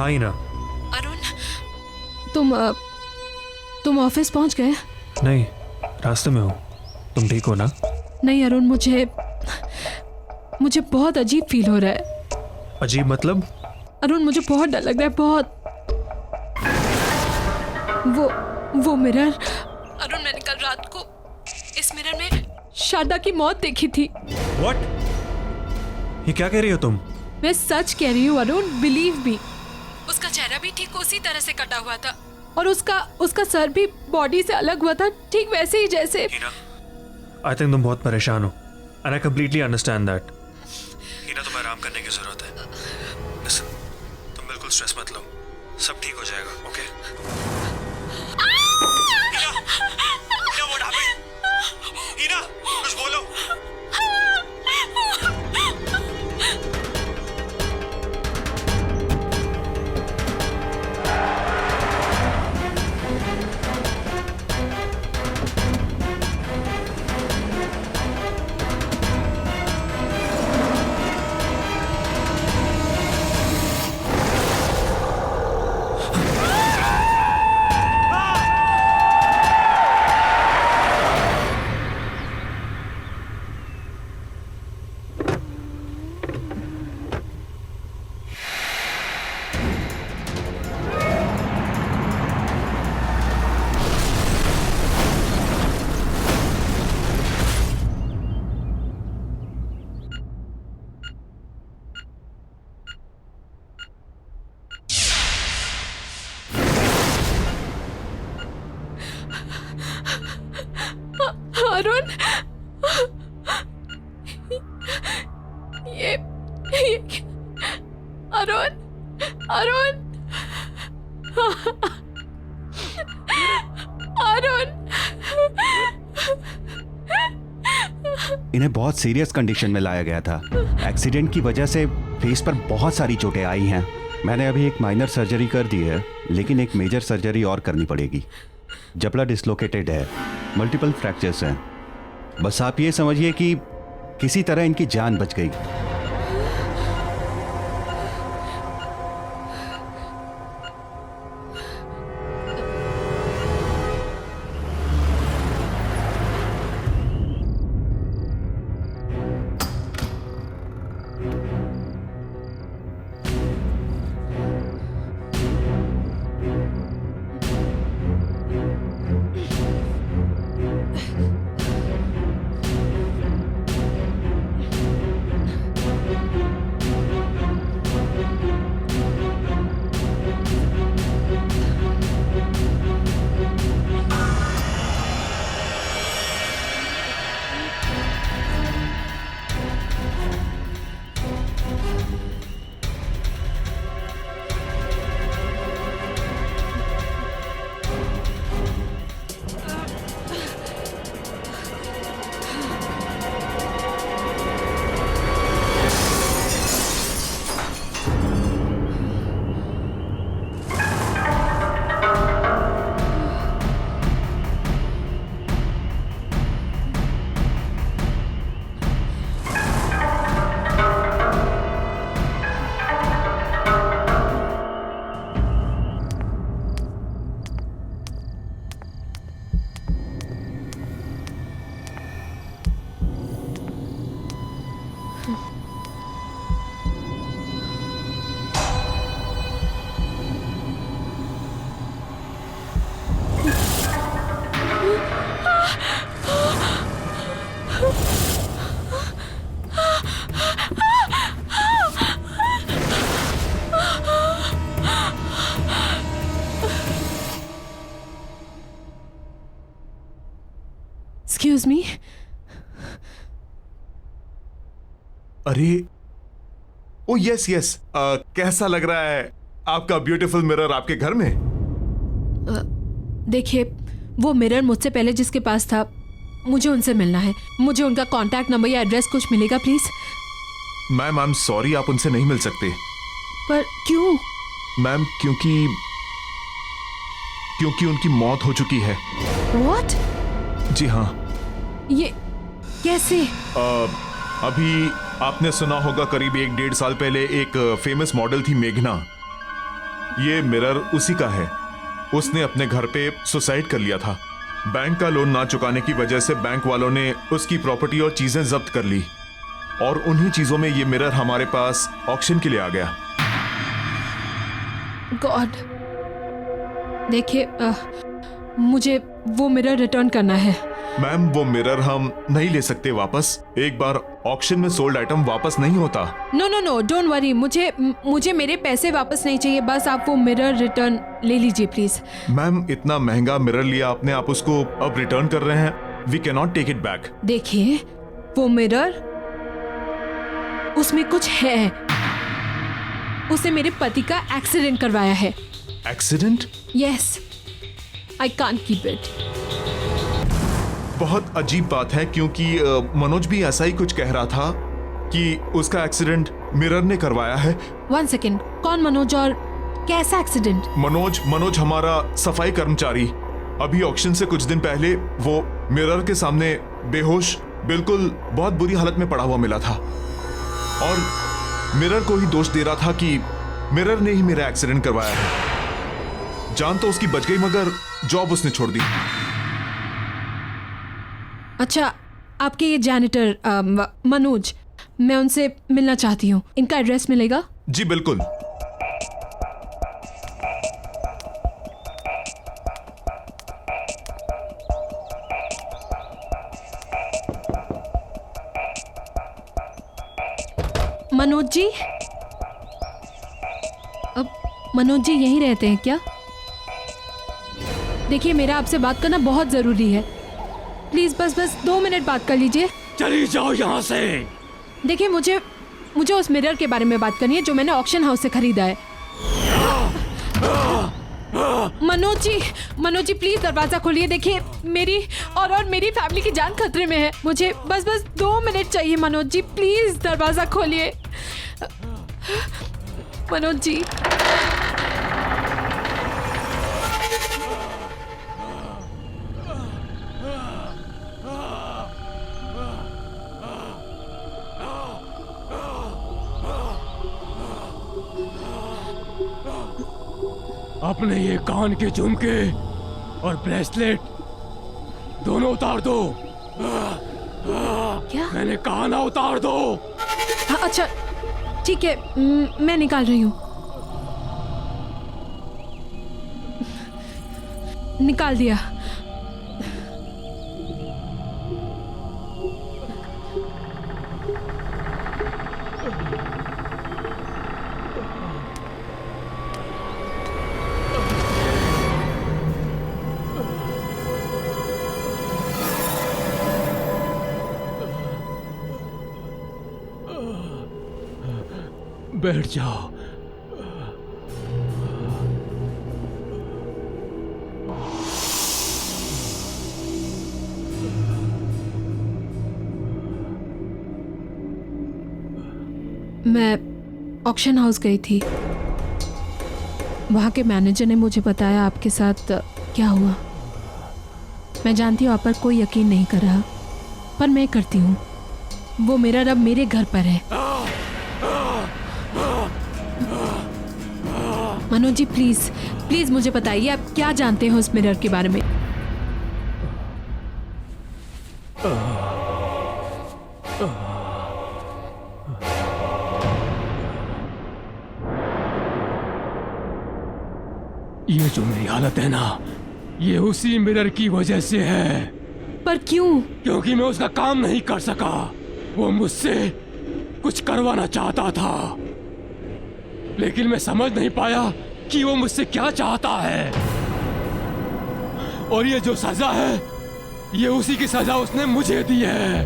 हाँ ही ना। अरुण, तुम ऑफिस पहुंच गए? नहीं, रास्ते में हूँ। तुम ठीक हो ना? नहीं अरुण, मुझे बहुत अजीब फील हो रहा है। अजीब मतलब? अरुण, मुझे बहुत डर लग रहा है, बहुत। वो मिरर, अरुण, मैंने कल रात को इस मिरर में शारदा की मौत देखी थी। What? ये क्या कह रही हो तुम? मैं सच कह रही हूँ अरुण, बिलीव मी। उसका चेहरा भी ठीक उसी तरह से कटा हुआ था और उसका सर भी बॉडी से अलग हुआ था, ठीक वैसे ही जैसे। आई थिंक तुम बहुत परेशान हो and I completely understand that. Heena, तुम्हें आराम करने की जरूरत है। Listen, तुम बिल्कुल स्ट्रेस मत लो, सब ठीक हो जाएगा, okay? Heena, what happened? Heena, कुछ बोलो। अरुण, ये अरुण, अरुण, अरुण। इन्हें बहुत सीरियस कंडीशन में लाया गया था। एक्सीडेंट की वजह से फेस पर बहुत सारी चोटें आई हैं। मैंने अभी एक माइनर सर्जरी कर दी है, लेकिन एक मेजर सर्जरी और करनी पड़ेगी। जबड़ा डिसलोकेटेड है, मल्टीपल फ्रैक्चर्स हैं। बस आप ये समझिए कि किसी तरह इनकी जान बच गई। Excuse me? अरे, ओ यस यस, कैसा लग रहा है आपका ब्यूटीफुल मिरर आपके घर में? देखिए, वो मिरर मुझसे पहले जिसके पास था, मुझे उनसे मिलना है। मुझे उनका कांटेक्ट नंबर या एड्रेस कुछ मिलेगा please? Ma'am, I am sorry, आप उनसे नहीं मिल सकते। पर क्यों? मैम, क्योंकि उनकी मौत हो चुकी है। What? जी हाँ। ये कैसे? अभी आपने सुना होगा, करीब 1-1.5 साल पहले एक फेमस मॉडल थी मेघना। ये मिरर उसी का है। उसने अपने घर पे सुसाइड कर लिया था। बैंक का लोन ना चुकाने की वजह से बैंक वालों ने उसकी प्रॉपर्टी और चीजें जब्त कर ली और उन्हीं चीजों में ये मिरर हमारे पास ऑक्शन के लिए आ गया। गॉड, देखिए मुझे वो मिरर रिटर्न करना है। मैम, वो मिरर हम नहीं ले सकते वापस। एक बार ऑक्शन में सोल्ड आइटम वापस नहीं होता। No no no, don't worry, मुझे मेरे पैसे वापस नहीं चाहिए, बस आप वो मिरर रिटर्न ले लीजिए प्लीज। मैम, इतना महंगा मिरर लिया आपने, आप उसको अब रिटर्न कर रहे हैं। We can not take it back. देखिए वो मिरर, उसमें कुछ है। उसे मेरे पति का एक्सीडेंट करवाया है। Accident? Yes, I can't keep it. बहुत अजीब बात है क्योंकि मनोज भी ऐसा ही कुछ कह रहा था कि उसका एक्सीडेंट मिरर ने करवाया है। 1 सेकेंड, कौन मनोज और कैसा एक्सीडेंट? मनोज हमारा सफाई कर्मचारी। अभी ऑक्शन से कुछ दिन पहले वो मिरर के सामने बेहोश, बिल्कुल बहुत बुरी हालत में पड़ा हुआ मिला था और मिरर को ही दोष दे रहा था कि मिरर ने ही मेरा एक्सीडेंट करवाया है। जान तो उसकी बच गई मगर जॉब उसने छोड़ दी। अच्छा, आपके ये जैनिटर मनोज, मैं उनसे मिलना चाहती हूँ। इनका एड्रेस मिलेगा? जी बिल्कुल। मनोज जी, अब मनोज जी यहीं रहते हैं क्या? देखिए, मेरा आपसे बात करना बहुत जरूरी है। प्लीज बस 2 मिनट बात कर लीजिए। चली जाओ यहाँ से। देखिए, मुझे उस मिरर के बारे में बात करनी है जो मैंने ऑक्शन हाउस से खरीदा है। मनोज जी प्लीज दरवाजा खोलिए। देखिए, मेरी और मेरी फैमिली की जान खतरे में है। मुझे बस 2 मिनट चाहिए। मनोज जी प्लीज दरवाजा खोलिए। मनोज जी, अपने ये कान के झुमके और ब्रेसलेट दोनों उतार दो। क्या? मैंने कहा ना, उतार दो। हाँ, अच्छा ठीक है, मैं निकाल रही हूँ। निकाल दिया। बैठ जाओ। मैं ऑक्शन हाउस गई थी। वहाँ के मैनेजर ने मुझे बताया आपके साथ क्या हुआ। मैं जानती हूँ आप पर कोई यकीन नहीं कर रहा, पर मैं करती हूँ। वो मिरर अब मेरे घर पर है। मनोज जी प्लीज मुझे बताइए, आप क्या जानते हैं उस मिरर के बारे में? ये जो मेरी हालत है ना, ये उसी मिरर की वजह से है। पर क्यों? क्योंकि मैं उसका काम नहीं कर सका। वो मुझसे कुछ करवाना चाहता था, लेकिन मैं समझ नहीं पाया कि वो मुझसे क्या चाहता है। और ये जो सजा है, ये उसी की सजा उसने मुझे दी है।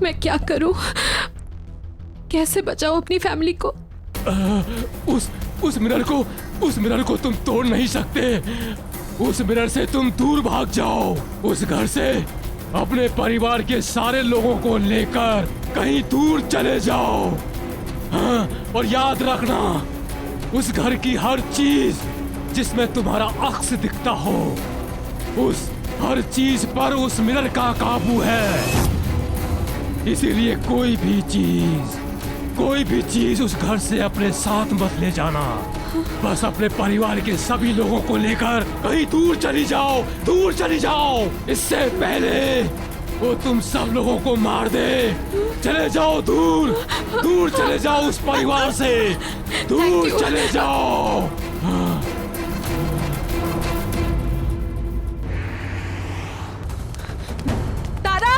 मैं क्या करूं? कैसे बचाऊं अपनी फैमिली को? उस मिरर को तुम तोड़ नहीं सकते। उस मिरर से तुम दूर भाग जाओ। उस घर से अपने परिवार के सारे लोगों को लेकर कहीं दूर चले जाओ। हाँ, और याद रखना, उस घर की हर चीज जिसमें तुम्हारा अक्स दिखता हो, उस हर चीज पर उस मिरर का काबू है। इसीलिए कोई भी चीज कोई भी चीज उस घर से अपने साथ मत ले जाना। बस अपने परिवार के सभी लोगों को लेकर कहीं दूर चली जाओ, दूर चली जाओ। इससे पहले वो तुम सब लोगों को मार दे। चले जाओ दूर, दूर चले जाओ उस परिवार से, दूर चले जाओ। तारा,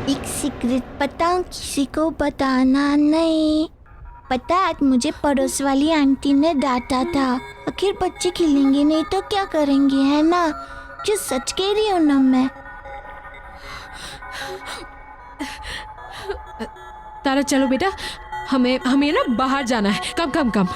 एक सीक्रेट पता किसी को बताना नहीं। पता आज मुझे पड़ोस वाली आंटी ने डांटा था। आखिर बच्चे खेलेंगे नहीं तो क्या करेंगे, है ना? जो सच कह रही हूँ ना मैं। तारा चलो बेटा, हमें ना बाहर जाना है। कम कम कम।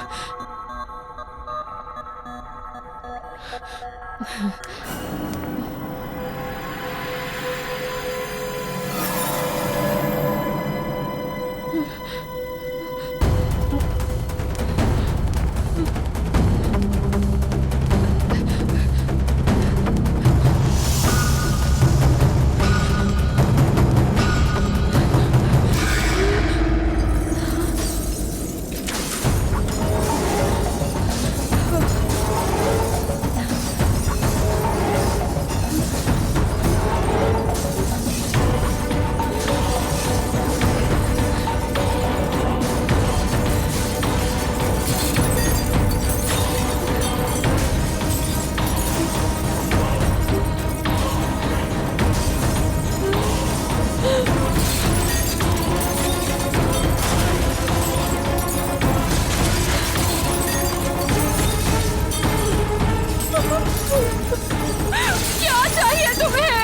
क्या चाहिए तुम्हें?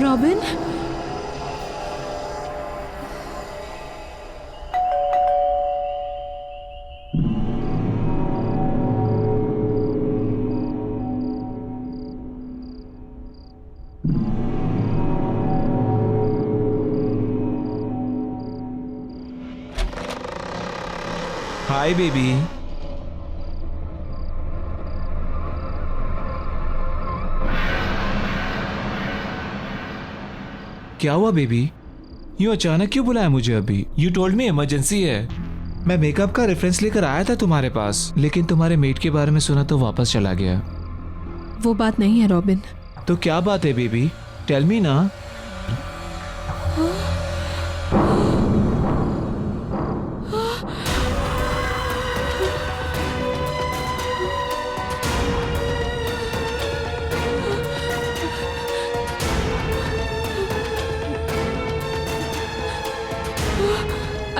Robin, hi baby. क्या हुआ बेबी? यूं अचानक क्यों बुलाया मुझे अभी? यू टोल्ड मी इमरजेंसी है। मैं मेकअप का रेफरेंस लेकर आया था तुम्हारे पास, लेकिन तुम्हारे मेट के बारे में सुना तो वापस चला गया। वो बात नहीं है रॉबिन। तो क्या बात है बेबी? टेल मी ना।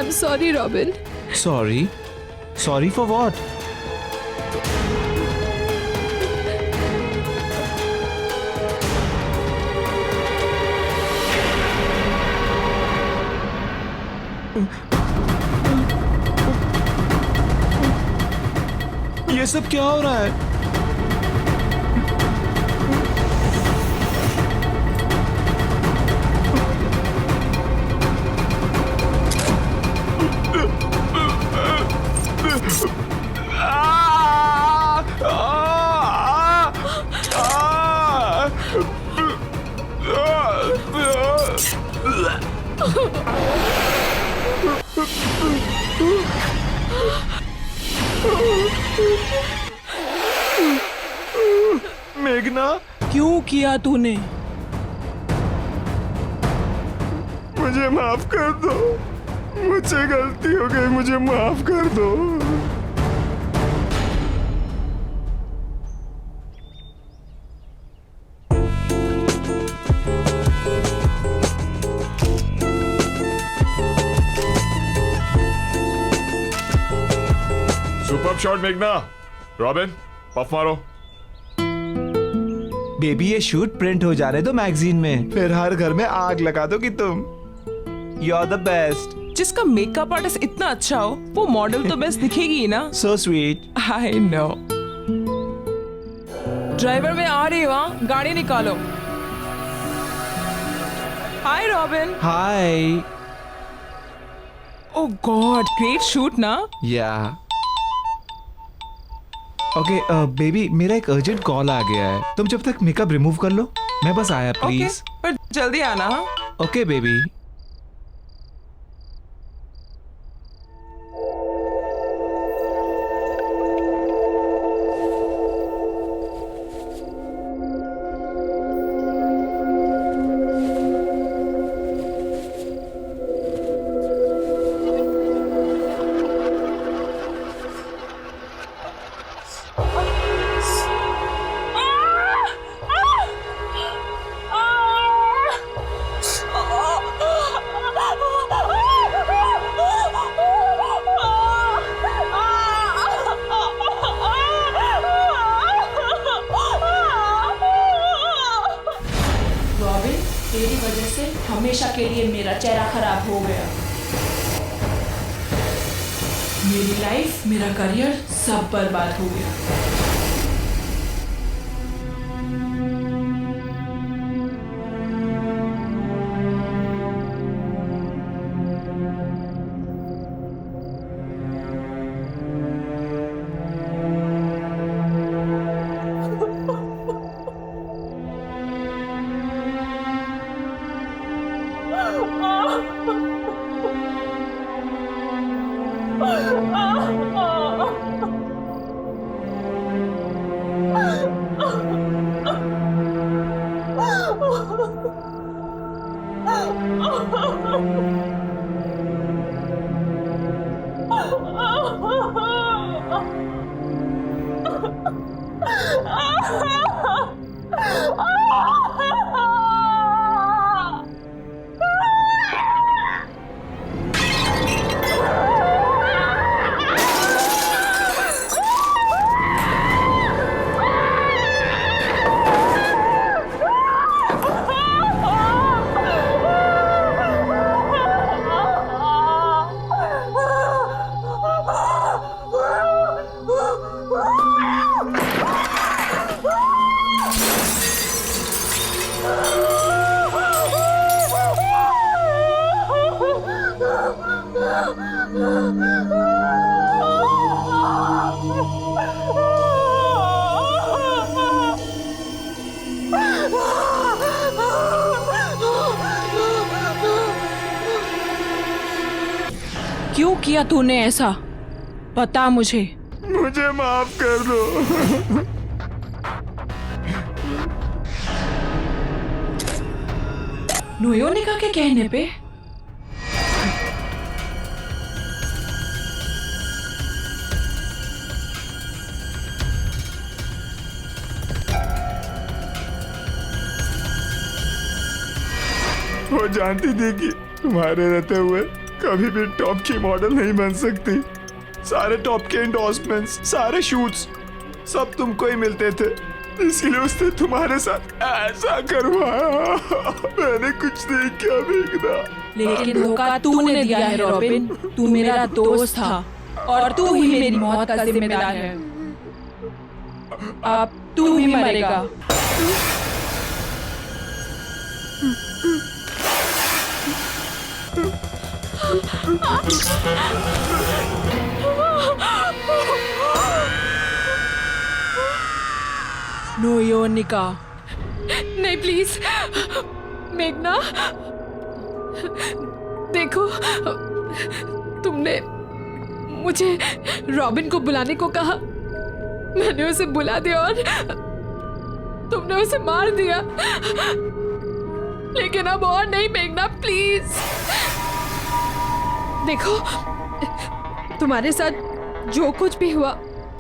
I'm sorry, Robin. Sorry? Sorry for what? ये सब क्या हो रहा है? मेघना, क्यों किया तूने? मुझे माफ कर दो। मुझसे गलती हो गई, मुझे माफ कर दो। सुपर शॉट मेघना। रॉबिन पफ मारो। बेबी ये शूट प्रिंट हो जा रहे तो मैगजीन में, फिर हर घर में आग लगा दोगी तुम। You are the best. जिसका मेकअप आर्टिस्ट इतना अच्छा हो वो मॉडल तो बेस्ट दिखेगी ही ना। So sweet. I know. Driver में आ रही हो, गाड़ी निकालो। हाय रॉबिन। हाय। ओह गॉड, ग्रेट शूट ना। या ओके बेबी, मेरा एक अर्जेंट कॉल आ गया है, तुम जब तक मेकअप रिमूव कर लो, मैं बस आया प्लीज। पर जल्दी आना। Okay baby. तेरी वजह से हमेशा के लिए मेरा चेहरा खराब हो गया। मेरी लाइफ, मेरा करियर सब बर्बाद हो गया। क्यों किया तूने ऐसा? बता मुझे। मुझे माफ कर दो। नोयोनिका के कहने पे वो जानती थी कि तुम्हारे रहते हुए कभी भी टॉप की मॉडल नहीं बन सकती। सारे टॉप के एंडोर्समेंट्स, सारे शूट्स सब तुमको ही मिलते थे, इसीलिए उसने तुम्हारे साथ ऐसा करवाया। मैंने कुछ नहीं किया मेघना। लेकिन धोखा तूने दिया है रॉबिन। तू मेरा दोस्त था और तू ही मेरी मौत का जिम्मेदार है। अब तू ही मरेगा। नोयोनिका। नहीं प्लीज मेघना, देखो तुमने मुझे रॉबिन को बुलाने को कहा, मैंने उसे बुला दिया और तुमने उसे मार दिया। लेकिन अब और नहीं मेघना, प्लीज। देखो तुम्हारे साथ जो कुछ भी हुआ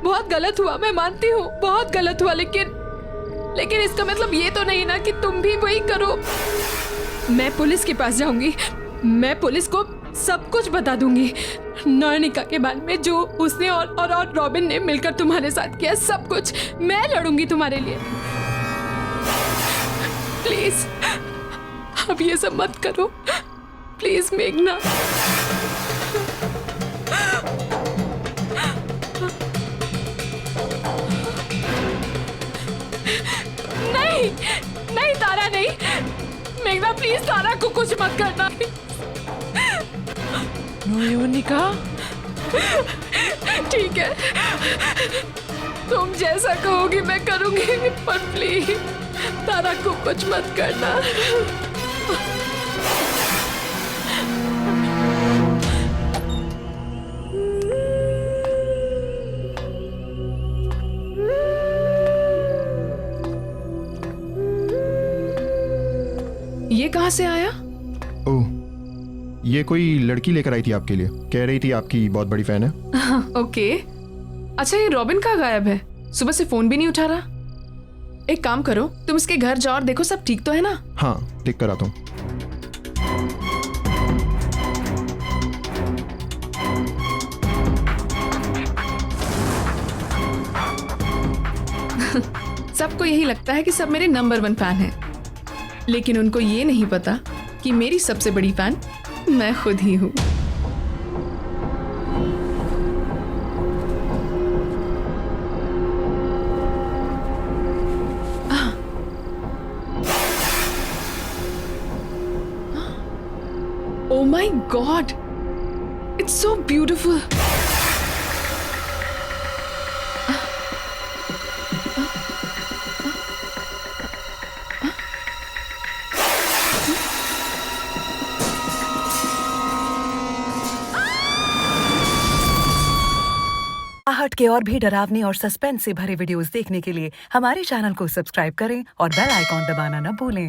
बहुत गलत हुआ, मैं मानती हूँ बहुत गलत हुआ, लेकिन इसका मतलब ये तो नहीं ना कि तुम भी वही करो। मैं पुलिस के पास जाऊंगी, मैं पुलिस को सब कुछ बता दूंगी। नयनिका के बारे में जो उसने और रॉबिन ने मिलकर तुम्हारे साथ किया, सब कुछ मैं लड़ूंगी तुम्हारे लिए। प्लीज अब ये सब मत करो, प्लीज मेघना। नहीं नहीं तारा, नहीं मेघना, प्लीज तारा को कुछ मत करना। नयनिका ठीक है, तुम जैसा कहोगी मैं करूंगी, पर प्लीज तारा को कुछ मत करना। ये कहाँ से आया? ओह, ये कोई लड़की लेकर आई थी आपके लिए, कह रही थी आपकी बहुत बड़ी फैन है। ओके, अच्छा ये रॉबिन कहाँ गायब है? सुबह से फोन भी नहीं उठा रहा। एक काम करो, तुम इसके घर जाओ और देखो सब ठीक तो है ना? हाँ, ठीक कराता हूँ। सबको यही लगता है कि सब मेरे नंबर 1 फैन हैं, लेकिन उनको ये नहीं पता कि मेरी सबसे बड़ी फैन मैं खुद ही हूँ। Oh my God! It's so beautiful. आहट के और भी डरावने और सस्पेंस से भरे वीडियोस देखने के लिए हमारे चैनल को सब्सक्राइब करें और बेल आइकॉन दबाना न भूलें।